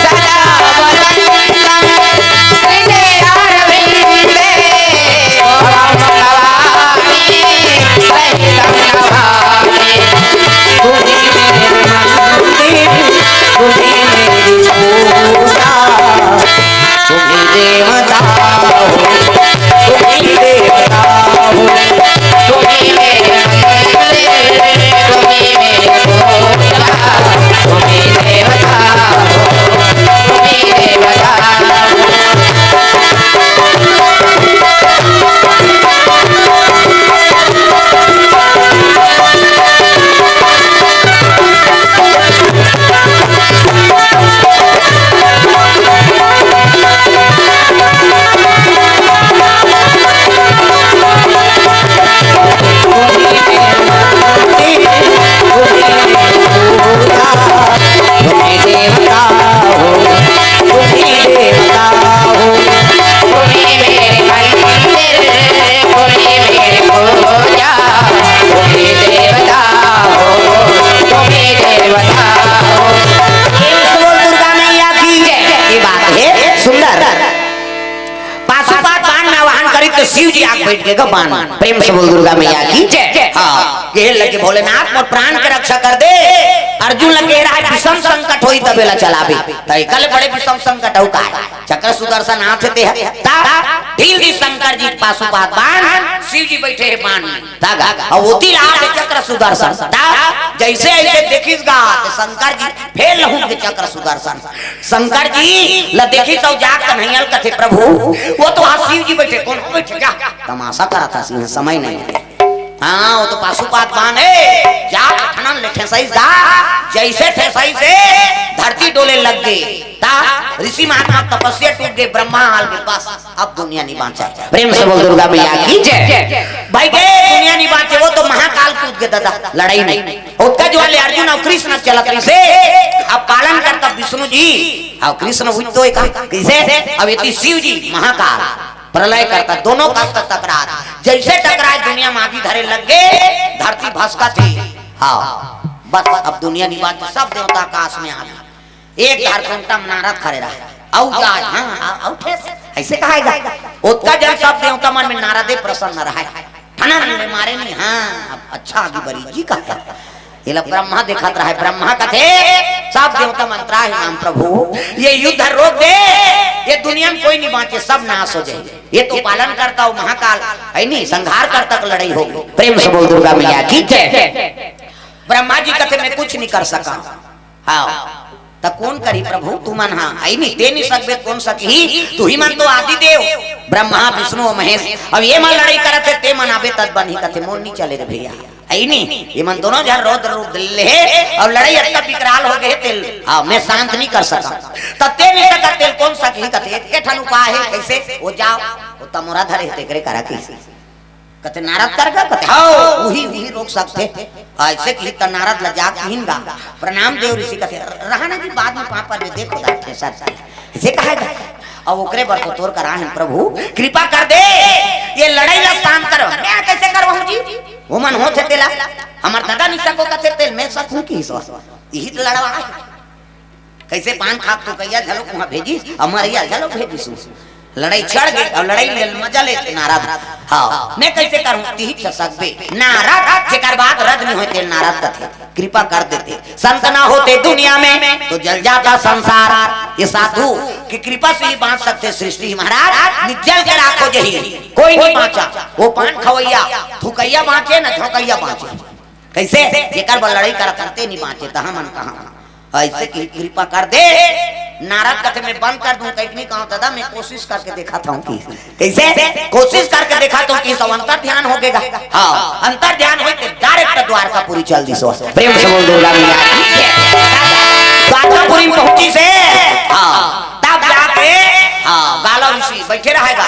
सदा लगेगा बाण। प्रेम से बोल दुर्गा मैया की जय। हाँ ये लगे भोलेनाथ मोर प्राण के रक्षा कर दे। अर्जुन लगे रहा विषम संकट होई तबेला चलावे तई कल बड़े विषम संकट हो का चक्र सुदर्शन हाथ ते है ढील दी शंकर जी पाशुपात बाण शिव जी बैठे हैं बाण में धागा और वो तिल हाथ चक्र सुदर्शन जैसे ऐसे देखिसगा शंकर जी फेल लहू के चक्र सुदर्शन शंकर जी ल देखी तो जाग कन्हैया कथे प्रभु वो तो हाथ शिव जी बैठे कौन बैठे क्या तमाशा करा था समय नहीं है। हाँ वो तो पाशुपात बाण है जा ठनन ले ठेसई दा जैसे ठेसई से धरती डोले लग गई ता ऋषि महात्मा तपस्या टूट गए ब्रह्मा हाल के पास अब दुनिया नहीं बांचा। प्रेम से बोल दुर्गा मैया की जय। भाई गए दुनिया नहीं बांचे वो तो महाकाल कूद के दादा लड़ाई नहीं उसका जो वाले अर्जुन और कृष्ण चलत से अब पालन करता विष्णु जी और कृष्ण हुई तो कैसे अब ये शिव जी महाकाल प्रलय करता दोनों का टकरार जैसे टकराए दुनिया में आगी धरे लग गए धरती भस्का थी। हाँ बस अब दुनिया नहीं बात सब देवता आकाश में आ गए एक झारखंडा में नारद खड़े रहे हाँ ऐसे कहा उसका जब सब देवता मन में नारदे प्रसन्न रहा ठनन मारे नहीं हाँ अच्छा आगे बड़ी जी का ये ब्रह्मा दिखाता रहा ब्रह्मा का थे सब देवता मंत्रा है नाम प्रभु ये युद्ध रोक दे ये दुनिया में कोई नहीं बांचे सब नाश हो जाए ये तो पालन करता हूँ महाकाल है नहीं संहार कर तक लड़ाई होगी। प्रेम से बोल दुर्गा मैया की जय। ब्रह्मा जी कथे में कुछ नहीं कर सका हाँ तो कौन करी प्रभु तू मन हाँ आई नहीं दे नहीं सकते कौन सकी तू ही मन तो आदि देव ब्रह्मा विष्णु और महेश अब ये मन लड़ाई करते ते मन आवे तद बन ही कथे मोर नहीं चले रे भैया आई नहीं ये मन दोनों जन रोद रूप ले और लड़ाई अटका विकराल हो गए तेल हाँ मैं शांत नहीं कर सका तत्ते नहीं सका तेल कौन सकी कथे के ठन उपाय है कैसे वो जाओ वो तमोरा धरे ते करे करा कैसे कते नारद करगा कते हां वही रोक सकते ऐसे की त नारद ल जात हिनगा प्रणाम देव ऋषि कते रहना की बाद में पापा ने देखो दाठे साथ ऐसे कहेगा अब ओकरे बर तो तोर करा है प्रभु कृपा कर दे ये लड़ाई ला शांत करो मैं कैसे करवाऊं जी वो मन हो थे तेला हमर दादा निशा को कते तेल मैं सकूं की सो यही तो लड़वा कैसे पान खाप तो कहिया झलो वहां भेजी हमारिया झलो भेजी लड़ाई चढ़ गई और लड़ाई ले मजा ले नारद हाँ मैं कैसे करूं तीही सकबे नारद जेकर बात रद नहीं होते नारद कथे कृपा कर देते संत ना होते दुनिया में तो जल जाता संसार ये साधु की कृपा से ही बांच सकते सृष्टि महाराज निजल के राखो जही कोई नहीं बांचा वो पान खवैया थुकैया बांचे ना झोकैया बांचे कैसे जेकर लड़ाई करते नहीं बांचे तहां मन कहां ऐसे की कृपा कर दे नारद कथे में बंद कर दूं कहीं नहीं कहूं दादा मैं कोशिश करके दिखाता हूं कि कैसे कोशिश करके दिखाता हूं कि सब अंतर ध्यान हो गएगा हां अंतर ध्यान होई तो डायरेक्ट द्वारकापुरी चल दी सो प्रेम से बोल दुर्गा मैया द्वारकापुरी में पहुंची से हां तब जाके हां गाला ऋषि बैठे रहेगा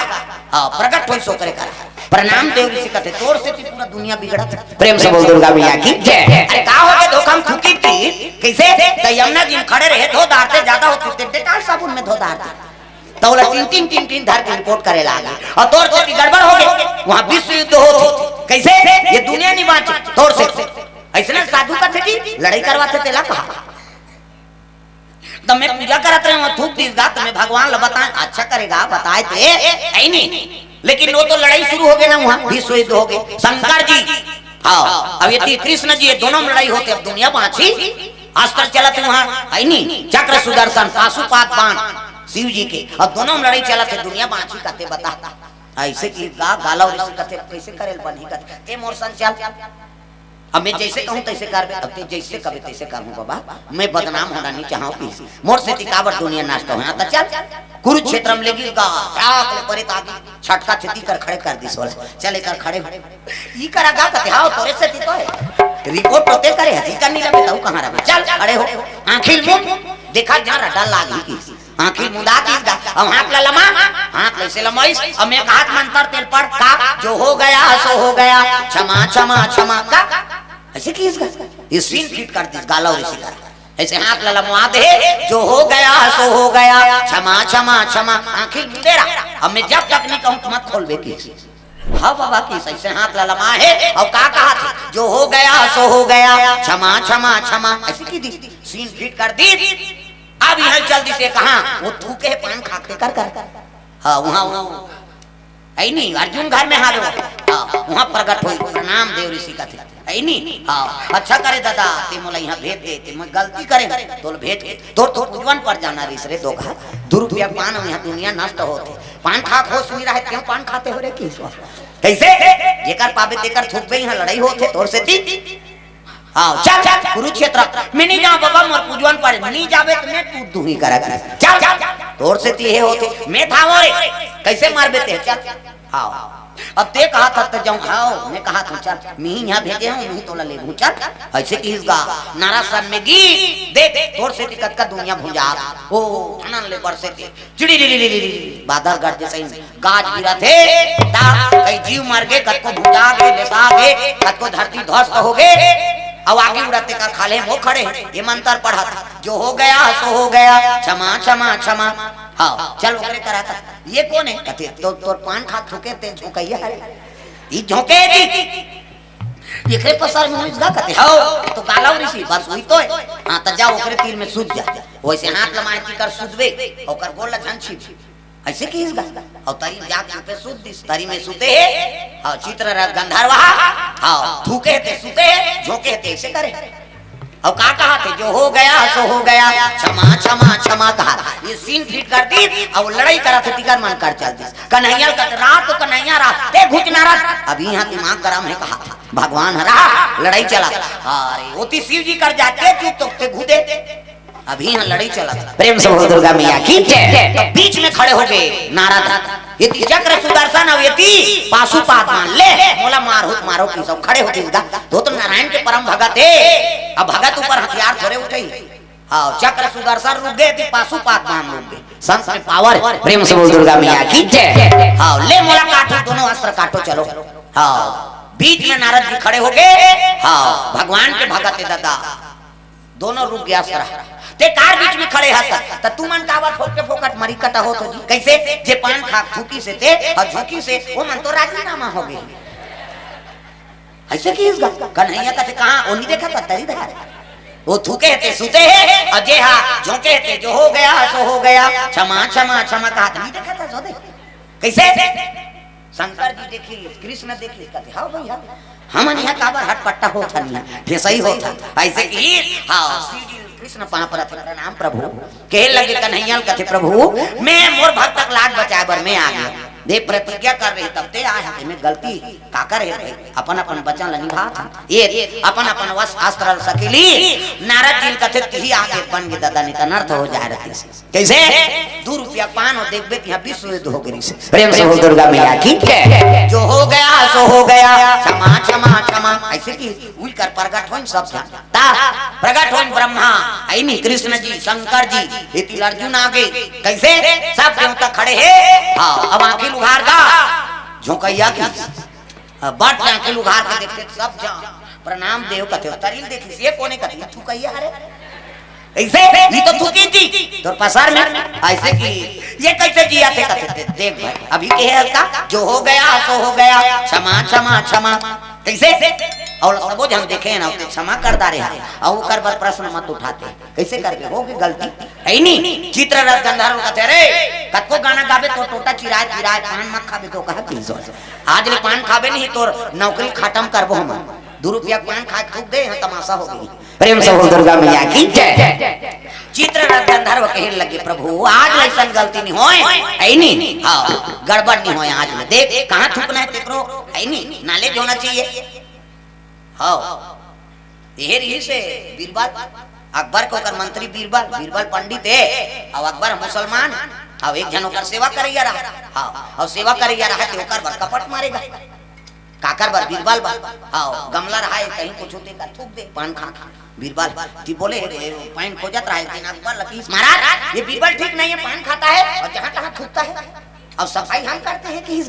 हां प्रकट होई सो करे कर प्रणाम देव ऋषि कथे तोर से पूरा दुनिया बिगड़त प्रेम से बोल दुर्गा मैया की जय। अरे का हो के धोखा में थूकी थी कैसे त यमुना जी खड़े रहे धो दारते ज्यादा होते थे डेटाल साबुन में धो दारते तो बोला तीन धर के रिपोर्ट करे लगा और तोर से गड़बड़ हो गई वहां विश्व युद्ध होती कैसे ये दुनिया नहीं बांचे तोर से ऐसे साधु का थे लड़ाई करवाते तेला कहा तब मैं पूजा करते रहे थूक दीसगा तुम्हें भगवान ल बताए अच्छा करेगा बताए थे ऐ नहीं लेकिन वो तो लड़ाई शुरू हो गई ना वहां विश्व युद्ध हो गए शंकर जी हाँ अब ये कृष्ण जी ये दोनों में लड़ाई होती अब दुनिया बांची अस्त्र चलते वहां है नहीं चक्र सुदर्शन पाशुपात बाण शिव जी के और दोनों में लड़ाई चलते दुनिया बांची कहते बता ऐसे की गाला कहते कैसे करेल बनी कहते मोर संचाल अब मैं जैसे कहूं तैसे कर अब ते जैसे कभी तैसे करूं बाबा मैं बदनाम होना नहीं चाहूं कि मोर से तिकावट दुनिया नष्ट हो त चल कुरुक्षेत्र में लेगी गा रात ले परे तागी छटका छती कर खड़े कर दी सोल चले कर खड़े ई करागा कहते हां तोरे से ती तो है रिपोर्ट होते करे हती करनी लगे तू कहां रहे चल खड़े हो आंखिल मुंह देखा जा रटा लागी की आंखिल मुंदा दीगा अब हाथ ललमा हाथ ले से लमाइस अब मैं हाथ मंत्र तेल पर का जो हो गया सो हो गया क्षमा क्षमा क्षमा का ऐसे की इसका ये सीन फिट कर दी गाला और इसी का ऐसे हाथ ललमवा दे जो हो गया सो हो गया क्षमा क्षमा क्षमा आंखिल मुंदेरा अब मैं जब तक नहीं कहूं मत खोलबे की हाँ बाबा की ऐसे हाथ ललमा है और का कहा था जो हो गया सो हो गया क्षमा क्षमा क्षमा ऐसे की दी सीन फिट कर दी अब यहाँ जल्दी से कहा वो थूके पान खाते कर हाँ वहाँ आई नहीं अर्जुन घर में हावे वहां प्रकट हुई प्रणाम देव ऋषि का थे आई नहीं हाँ अच्छा करे दादा ते मोला यहाँ भेज दे ते मैं गलती करे तो भेज के तो पूजवन पर जाना रिस रे दोगा 2 रुपया पान यहाँ दुनिया नष्ट होते पान खा होश नहीं रहे क्यों पान खाते हो रे किस कैसे जेकर पावे तेकर थूकबे यहाँ लड़ाई होते तोर से ती हाँ चल चल कुरुक्षेत्र मैं नहीं जाऊँ बाबा मोर पूजवन पर नहीं जावे तो मैं तू ही करा चल चल तोर से ती है होते मैं था वो कैसे मार बेते चल हाँ अब ते कहा था तो जाऊं खाओ मैं कहा था चल मैं यहाँ भेजे हूँ मैं तोला ले चल ऐसे की इसका नारा सन में गी देख तोर से दिक्कत का दुनिया भुंजा ओ अनन ले बरसे थे चिड़ी बादल गढ़ सही गाज गिरा थे ता कई जीव मर गए कत को भुंजा गए लेसा गए कत को धरती ध्वस्त हो गए अब आगे उड़ाते का खाले वो खड़े ये मंत्र पढ़ा था जो हो गया सो हो गया क्षमा क्षमा क्षमा हाँ चल ओकरे करा था ये कौन है कहते तो तोर पान खा थूके ते झोंकैया है ई झोंके दी एकरे पसर में इसगा कहते हो तो गालाव ऋषि बस हुई तो हां त जाओ ओकरे तीर में सूत जा वैसे हाथ लमाए की कर सूतबे ओकर गोल झंछी ऐसे की इसगा और तरी जात पे सूत दिस तरी में सूते है हां चित्र गंधर्व हां थूके ते सूते झोंके ते ऐसे करे और का कहा थे जो हो गया सो हो गया क्षमा क्षमा क्षमा कहा ये सीन फिट कर दी और लड़ाई करा थे तिकर मन कर चल दी कन्हैया का रात तो कन्हैया रात ते घुटना रात अभी यहाँ दिमाग गरम है कहा भगवान हरा लड़ाई चला अरे ओती शिव जी कर जाते चुप तो ते घुदे अभी यहाँ लड़ाई चला प्रेम से बोल दुर्गा मैया की जय बीच में खड़े हो गए नारद यति चक्र सुदर्शन और यति पाशुपात मान ले मोला मारो की सब खड़े होते तो नारायण के परम भगत है अब भगत ऊपर हथियार थोड़े उठे हाँ चक्र सुदर्शन रुक गए पाशुपात मान रुक गए संत में पावर प्रेम से बोल दुर्गा मैया की जय हाँ ले मोला काटो दोनों अस्त्र काटो चलो हाँ बीच में नारद जी खड़े हो गए हाँ भगवान के भगत है दादा दोनों रुक गया अस्त्र ते कार बीच में खड़े हता त तू मन कावा ठोक फोकट मरी कटा हो तो जी कैसे जे पान खा थूकी से ते और झुकी से वो मन तो राजीनामा हो गई ऐसे की इसका कन्हैया का कहां ओ नहीं देखा तरी देखा वो थूके थे सुते है और जे हां झोंके थे जो हो गया सो हो गया क्षमा क्षमा क्षमा कहा नहीं देखा था जो दे कैसे शंकर जी देखी कृष्ण देखी कहते हां भैया हम यहाँ काबर हट पट्टा हो था नहीं सही होता ऐसे की हां कृष्ण पर प्रणाम प्रभु कहे लगे कन्हैया कथे प्रभु मैं मोर भक्त तक लाग बचाए बर मैं आ गया दे प्रतिज्ञा कर रही तब ते आए में गलती का करे भाई अपन अपन वचन ल निभा ये अपन अपन वश अस्त्र सकेली नारद जी कथे ही आगे बन के दादा ने अनर्थ हो जाए रहती कैसे 2 रुपया पान और देखबे यहां विश्व युद्ध हो गई से प्रेम से बोल दुर्गा मैया की जय जो हो गया सो हो गया क्षमा क्षमा क्षमा ऐसे की उल कर प्रकट होन सब ता प्रकट होन ब्रह्मा आई नहीं कृष्ण जी शंकर जी इति अर्जुन आगे कैसे सब देवता खड़े हैं हां अब आंखें उघार दा झोंकैया की बट आंखें उघार के देखते सब जा प्रणाम देव कथे तरील देखी ये कोने कथे झोंकैया रे ऐसे ये तो थूकी थी तो पसार में ऐसे की ये कैसे जिया थे कथे देख भाई अभी के है इसका जो हो गया सो हो गया क्षमा क्षमा क्षमा कैसे और सबो जन देखे ना उते क्षमा कर दा रे और कर पर प्रश्न मत उठाते कैसे करके हो गई गलती है नहीं चित्ररथ गंधर्व कहते रे कतको गाना गावे तो टोटा चिराय पान मत खाबे तो कहा की आज ले पान खाबे नहीं तो नौकरी खत्म करबो हम 2 रुपया पान खा थूक दे तमाशा हो गई प्रेम से बोल दुर्गा मैया की जय चित्ररथ गंधर्व कहे लगे प्रभु आज ऐसा गलती नहीं होए है नहीं हां गड़बड़ नहीं होए आज में देख कहां थूकना है तेरो है नहीं नॉलेज होना चाहिए हाँ यही रही से बीरबल अकबर को कर मंत्री बीरबल पंडित है और अकबर मुसलमान और एक जन ओकर सेवा करैया रहा हाँ और सेवा करैया रहा तो ओकर बर कपट मारेगा काकर बर बीरबल हाँ गमला रहा है कहीं कुछ होते का थूक दे पान खा बीरबल जी बोले पान खोजत रहा है अकबर लकीस महाराज ये बीरबल ठीक नहीं है पान खाता है और जहाँ तहाँ थूकता है और सफाई हम करते हैं कि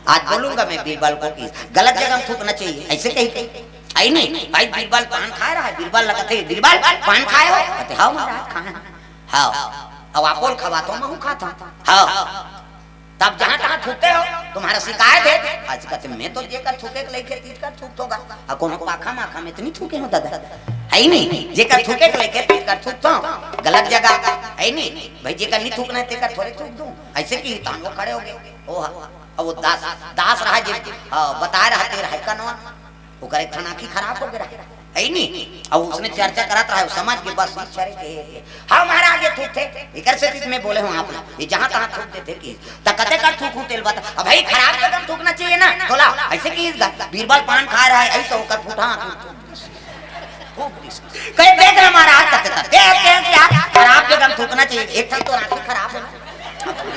आज बोलूंगा मैं बीरबल को कि गलत जगह थूकना चाहिए ऐसे कही आई नहीं भाई बीरबल पान खा रहा है बीरबल लगाते बीरबल पान खाए हो कहते हाँ महाराज खाए हाँ अब आप खवा तो मैं खाता हाँ तब जहाँ तहाँ थूकते हो तुम्हारा शिकायत है आज कहते मैं तो जेकर थूके लेके तीज कर थूक दोगा और कोनो पाखा माखा में इतनी थूके हो दादा है नहीं जेकर थूके लेके तीज कर थूकता हूँ गलत जगह है नहीं भाई जेकर नहीं थूकना है तेकर थोड़े थूक दूं ऐसे की तांगो खड़े हो गए ओ अब वो दास दास रहा जे बता रहा तेरा है का नवा वो करे आंखी खराब हो गया है नहीं। अब उसने चर्चा करा था समझ के बस चरे के हाँ महाराज ये थूक थे इकर से मैं बोले हूं आप ये जहां तहां थूक देते कि तकते का थूक तेल बता अब भाई खराब कदम थूकना चाहिए ना तोला ऐसे कि बीरबल पान खा रहा है ऐसे होकर फूटा कहीं देख रहा महाराज कहते खराब कदम थूकना चाहिए एक तो आंखें खराब है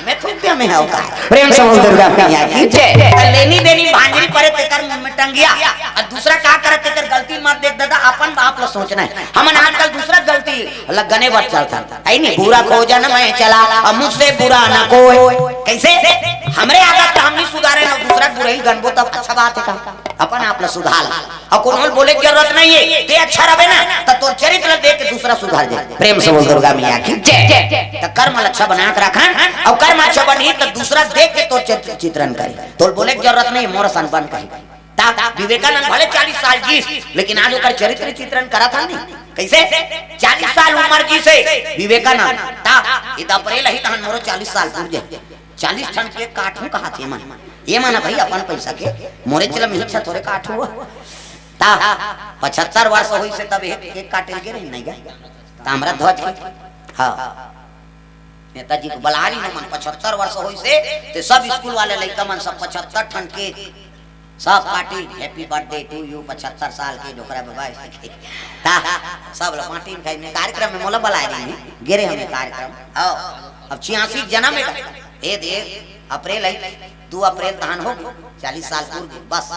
मैं थूक दिया मैं होगा प्रेम से बोल दुर्गा मैया की जय। लेनी देनी भांजरी परे तेकर मुंह में टंगिया और दूसरा का करे तेकर गलती मत देख दादा अपन बाप लो सोचना है हमन आजकल दूसरा गलती लगने बात चलता है नहीं बुरा खोजन मैं चला और मुझसे बुरा ना कोई कैसे हमरे आदत हमनी सुधारे ना दूसरा बुरा ही गनबो तब अच्छा बात है का अपन आप लो सुधार और कोई बोले की जरूरत नहीं है ते अच्छा रहे ना तो तोर चरित्र देख के दूसरा सुधार जाए प्रेम से बोल दुर्गा मैया की जय। तो कर्म अच्छा बना के रखा और कर्म अच्छा बनी तो दूसरा देख के तो चित्रण करे तो बोले की जरूरत नहीं मोर सन बन कही विवेकानंद भले 40 साल जी लेकिन आज ओकर चरित्र चित्रण करा था नहीं कैसे 40 साल उम्र जी से विवेकानंद ता इता अप्रैल ही तहन मोरो 40 साल पूर जाए 40 ठन के काठू कहा थे मन ये माना भाई अपन पैसा के मोरे चला में इच्छा थोड़े काठू ता 75 वर्ष होई से तब एक काटे के नहीं गा ता हमरा ध्वज हां नेताजी को बलारी न मन 75 वर्ष होई से ते सब स्कूल वाले लइका मन सब 75 ठन के सब party happy birthday to you 75 साल के डोकरा बाबा ता सब लोग पार्टी खाई में कार्यक्रम में मोला बुलाए रही गिरे हमें कार्यक्रम आओ अब 86 जन्म है ए दे अप्रैल है 2 अप्रैल तहन हो 40 साल पूर गए बस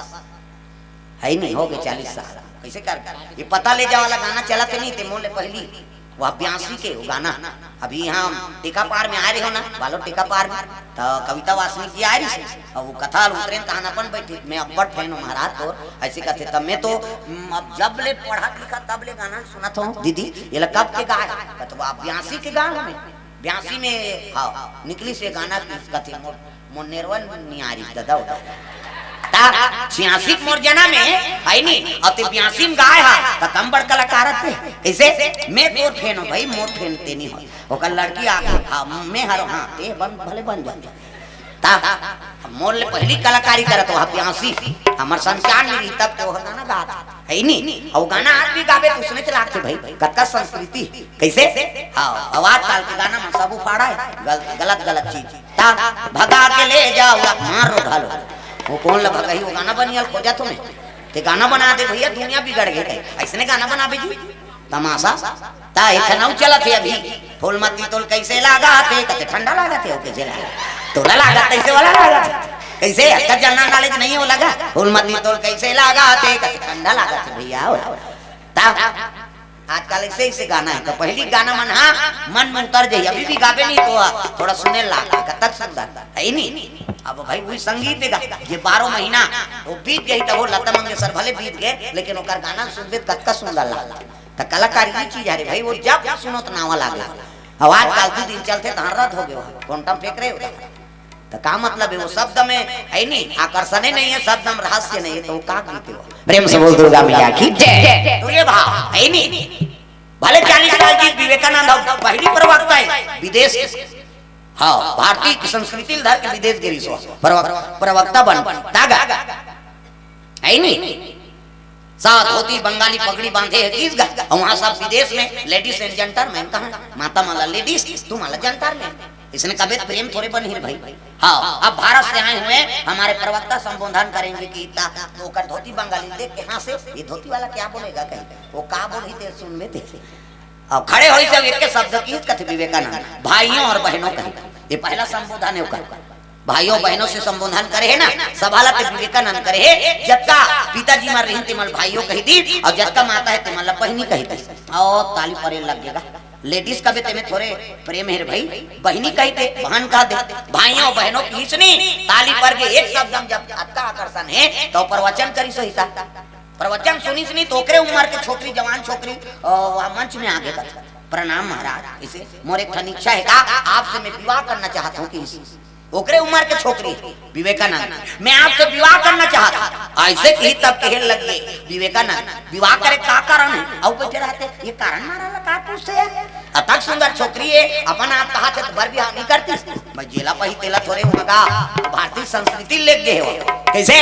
है नहीं हो गए 40 साल कैसे कर ये पता ले जा वाला गाना चला थे नहीं ते मोले पहली वह 82 के वो गाना अभी हम टीका पार में आ रहे हो ना बालो टीका पार में तो कविता वासनिक जी आ रही और वो कथा उतरे तहन अपन बैठी मैं अब्बड़ फैन हूं महाराज तो ऐसे कहते तब मैं तो अब जब ले पढ़ा लिखा तब ले गाना सुना था दीदी ये कब के गाय तो आप 82 के गाना में 82 में हाँ निकली से गाना कथे मोर निर्वन नियारी दादा ता 86 मोर जना में है नहीं और ते 82 में गाय हा त कम बड़ कलाकार थे कैसे मैं तोर फैन हूं भाई मोर फैन ते नहीं हो ओकर लड़की आ हां मैं हरो हां ते बन भले बन जा ता मोर ले पहली कलाकारी करत वह 82 हमर संचार में तब तो गाना गात है नहीं और गाना आज भी गावे तो उसने चला के भाई कक्का संस्कृति कैसे हां आवाज काल के गाना में सब उफाड़ा है गलत गलत चीज ता भगा के ले जाओ मारो ढालो वो कौन लगा कहीं वो गाना बनियल खोजा तुम्हें ते गाना बना दे भैया दुनिया बिगड़ गई ऐसने गाना बना बेजी तमाशा ता इतना चला थे अभी फूलमती तोल कैसे लागा थे कहते ठंडा लागा थे ओके चला तोला लागा कैसे वाला लागा कैसे अक्का जानना नॉलेज नहीं हो लगा फूलमती तोल कैसे लागा थे कहते ठंडा लागा थे भैया ता आजकल ऐसे ऐसे गाना है तो पहली गाना मन हाँ मन में उतर जाइए अभी भी गावे नहीं तो थोड़ा सुने ला कतक सुंदर है नहीं अब भाई वही संगीत गा ये 12 महीना वो बीत गई तो वो लता मंगेशकर भले बीत गए लेकिन ओकर गाना सुनबे कतका सुंदर लागला त कलाकारी की चीज है भाई वो जब सुनो तो नावा लागला आवाज काल दिन चलते तो रद्द हो गयो क्वांटम फेंक रहे हो तो का मतलब है वो शब्द में है नहीं आकर्षण नहीं है शब्द में रहस्य नहीं है तो वो का गीते हो प्रेम से बोल दुर्गा मैया की जय। तो ये भाव है नहीं भले 40 साल की विवेकानंद पहली प्रवक्ता है विदेश हाँ भारतीय संस्कृति धर के विदेश गिरी सो प्रवक्ता बन तागा है नहीं साथ होती बंगाली पगड़ी बांधे है किस गा वहां सब विदेश में लेडीज एंड जेंटलमैन कहां माता माला लेडीज तुम माला जेंटलमैन इसने कभी प्रेम थोड़े बन ही भाई हाँ अब भारत से आए हुए हमारे प्रवक्ता संबोधन करेंगे कि तो कर धोती बंगाली देख के हाँ से ये धोती वाला क्या बोलेगा कहीं वो का बोली थे सुन में थे अब खड़े हो सब एक शब्द की कथे विवेकानंद भाइयों और बहनों कहे ये पहला संबोधन है भाइयों बहनों से संबोधन करे है ना सवाल विवेकानंद करे है जबका पिताजी मर रही तिमल भाइयों कही दी और जबका माता है तिमल बहनी कही दी और ताली परे लगेगा लेडीज का भी तेरे थोड़े प्रेम है भाई बहनी कही थे बहन कह दे भाइयों बहनों की इसने ताली पर के एक शब्द जब आपका आकर्षण है तो प्रवचन करी सही था प्रवचन सुनी सुनी तो ओकरे उम्र के छोकरी जवान छोकरी मंच में आगे कर प्रणाम महाराज इसे मोर एक इच्छा है का आपसे मैं विवाह करना चाहता हूँ कि ओकरे उम्र के छोकरी विवेकानंद, मैं आपसे विवाह करना चाहता। ऐसे ही तब कहे लग गए विवेकानंद विवाह करे का कारण है? अब बैठे रहते ये कारण मारा का पूछते है। अतक सुंदर छोकरी है, अपन आप कहा थे बर विवाह नहीं करती, मैं जेला पही तेला थोड़े होगा। भारतीय संस्कृति ले गए हो कैसे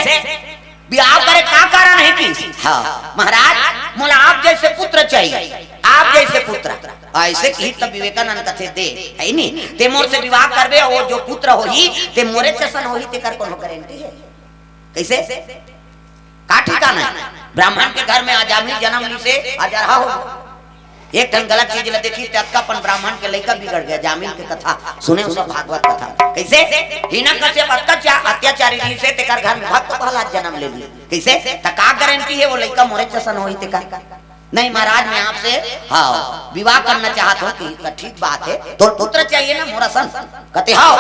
विवाह करे का कारण है कि हाँ महाराज मोला आप जैसे पुत्र चाहिए, आप जैसे पुत्र। ऐसे ही तब विवेकानंद कथे दे है नहीं ते मोर से विवाह करबे, वो जो पुत्र होही ते मोरे चसन होही ते कर कोनो गारंटी है कैसे का ठिकाना है? ब्राह्मण के घर में आजामी जन्म ली से आजरहा हो, एक टन गलत चीज ले देखी तत्कापन ब्राह्मण के लड़का बिगड़ गया। जामिन की कथा सुने उस भागवत कथा कैसे हिरण्यकश्यप अत्याचारी नहीं से तेकर घर में भक्त प्रहलाद जन्म ले लिए कैसे का गारंटी है वो लड़का मोरे चसन होई ते का नहीं। महाराज मैं आपसे हाँ विवाह करना चाहता हूँ कि ठीक बात है, तो पुत्र चाहिए ना मोरा सन कहते हाओ।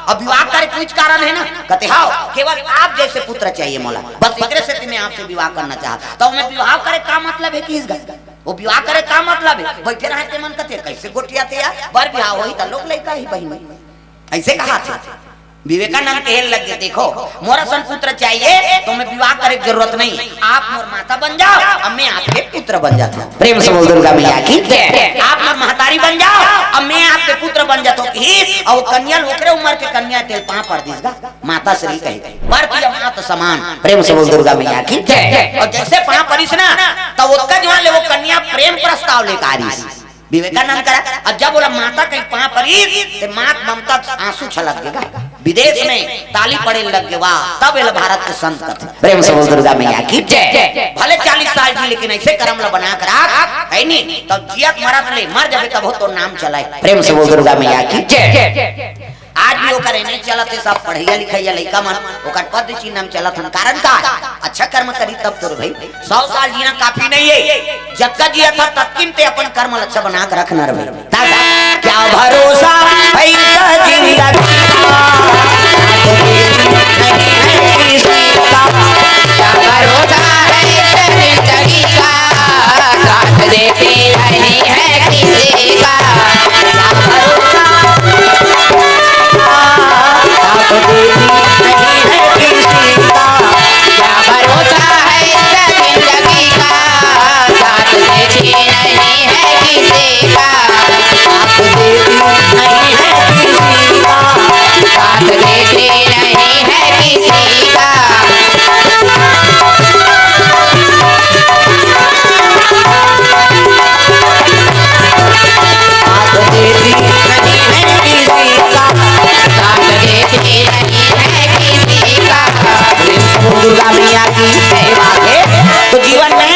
अब विवाह करे कुछ कारण है ना कहते हाओ, केवल आप जैसे पुत्र चाहिए मोला, बस इतने से मैं आपसे विवाह करना चाहता। तो मैं विवाह करे का मतलब है कि वो विवाह करे का मतलब है बैठे रहते मन कहते कैसे गोटिया थे यार बर विवाह होई त लोग लड़का ही बहन ऐसे कहा था। विवेकानंद कहे लग गए देखो मोरा सन पुत्र चाहिए तो मैं विवाह करे जरूरत नहीं, आप मोर माता बन जाओ अब मैं आपके पुत्र बन जाता हूँ। प्रेम से बोल दुर्गा मैया की जय। आप मोर महतारी बन जाओ अब मैं आपके पुत्र बन जाता हूँ। और कन्या ओकरे उम्र के कन्या तेल पां पर दिसगा माता श्री कहे पर माता समान। प्रेम से बोल दुर्गा मैया की जय। और जैसे पां परिस ना तो उसका जवान ले वो कन्या प्रेम प्रस्ताव लेकर आ रही विवेकानंद करा। और जब बोला माता कहीं पां परी ते मात ममता आंसू छलक देगा, विदेश में ताली पड़े लग गए वाह तब एल भारत के संत कथे। प्रेम से बोल दुर्गा मैया की जय। भले 40 साल जी लेकिन ऐसे कर्म ला बना कर है नहीं तब जियत मरत ले मर जाबे तब तो नाम चलाए। प्रेम से बोल दुर्गा मैया की जय। आज भी ओकर नहीं चलत है, सब पढ़ैया लिखैया लइका मन ओकर पद चिन्ह हम चलत हम कारण का अच्छा कर्म करी तब तो भाई 100 साल जीना काफी नहीं है। जब तक जिया था तब किमते अपन कर्म अच्छा बना के रखना रे दादा। क्या भरोसा ऐसा जिंदगी का क्या भरोसा है जिंदगी का साथ देते नहीं है किसी का। क्या भरोसा है जिंदगी का साथ देती नहीं है किसी का। आप देती नहीं है किसी का साथ देती नहीं है किसी का। आप देती नहीं है किसी का साथ देती नहीं है किसी का। दुर्गा मैया की सेवा है तो जीवन में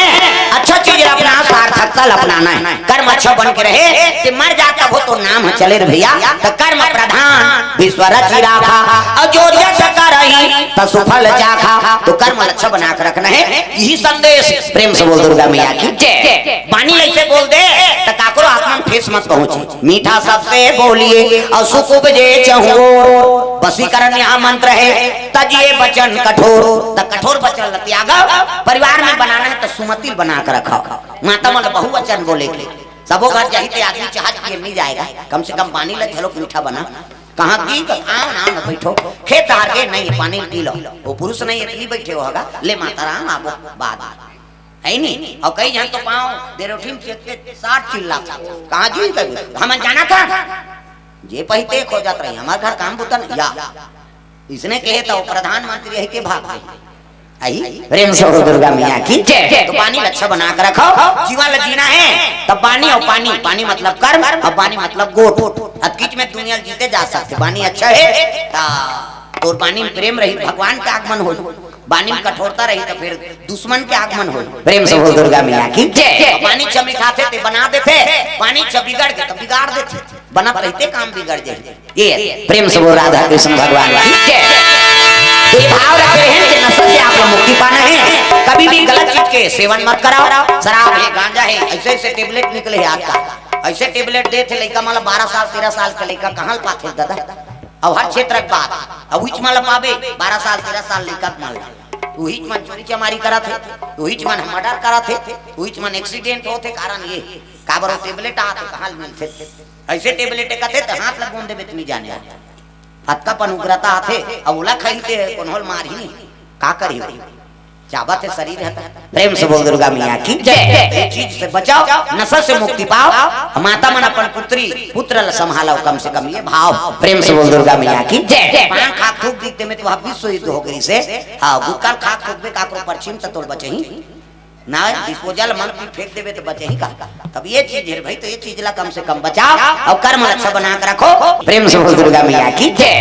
अच्छा चीज अपना सार्थकता अपनाना है। कर्म अच्छा बन के रहे तो मर जाता हो तो नाम चले रे भैया। तो कर्म प्रधान विश्व रचि राखा और जो जस करहि तो सुफल चाखा। तो कर्म अच्छा बना के रखना है यही संदेश। प्रेम से बोल दुर्गा मैया की जय। वाणी ऐसे बोल दे तो काकरो आत्मा में ठेस मत पहुंचे। मीठा सबसे बोलिए और सुख उपजे चहुओर। वशीकरण यहाँ मंत्र है तजिए वचन कठोर। तो कठोर वचन त्याग परिवार में बनाना है तो सुमति बना कर रखो। माता मन बहुवचन बोले के सबो घर जाही ते आदमी चाहत के नहीं जाएगा कम से कम पानी ले चलो मीठा बना कहाँ की तो आओ ना न बैठो खेत हार के नहीं पानी पी लो। वो पुरुष नहीं इतनी बैठे होगा ले माता राम आपो बात है नहीं। और कई जन तो पाओ देर उठी 60 चिल्ला कहाँ जी हम जाना था जे पहिते खो जात रही हमारे घर काम बुतन या इसने कहे तो प्रधानमंत्री है के भाग आई। प्रेम से दुर्गा मैया की जय। तो पानी अच्छा बना कर रखो जीवन जीना है तब पानी और पानी पानी मतलब कर्म और पानी मतलब गोट। अतकीच में दुनिया जीते जा सकते पानी अच्छा है तो पानी में प्रेम रही भगवान का आगमन हो। पानी में कठोरता रही तो फिर दुश्मन के आगमन हो। प्रेम से दुर्गा मैया की जय। पानी छ मिठाते थे बना देते पानी छ बिगड़ के तो बिगाड़ देते बना रहते काम बिगड़ जाए। ये प्रेम से बोल राधा कृष्ण भगवान की जय। भाव रखे हैं कि नशे से आपको मुक्ति पाना है। कभी भी गलत चीज के सेवन मत कराओ। शराब है गांजा है ऐसे ऐसे टेबलेट निकले है आज का ऐसे टेबलेट दे थे लड़का मतलब 12 साल 13 साल का लड़का कहाँ पाते दादा। अब हर क्षेत्र की बात अब उच माला पावे 12 साल 13 साल लड़का माल वही मन चोरी चमारी करा थे वही मन मर्डर करा थे वही मन एक्सीडेंट होते कारण ये काबर टेबलेट आते कहाँ मिलते ऐसे टेबलेट कहते तो हाथ लग दे नहीं जाने अतकापन उग्रता आथे अब ओला खइलते कोनहोल मारही नहीं का करी चाबत है शरीर है प्रेम से बोल दुर्गा मैया की जय। ये चीज से बचाओ नशा से मुक्ति पाओ माता मन अपन पुत्री पुत्र ल संभालो कम से कम ये भाव प्रेम से बोल दुर्गा मैया की जय। पान खा थूक दीते में तो विश्व युद्ध हो गई से हां गुटका खा थूक दे काकरो परछिन त तोड़ बचे ही ना डिस्पोजल मन की फेंक देवे तो बचे ही का। तब ये चीज है भाई तो ये चीज ला कम से कम बचाओ और कर्म अच्छा बना के रखो प्रेम से बोल दुर्गा मैया की जय।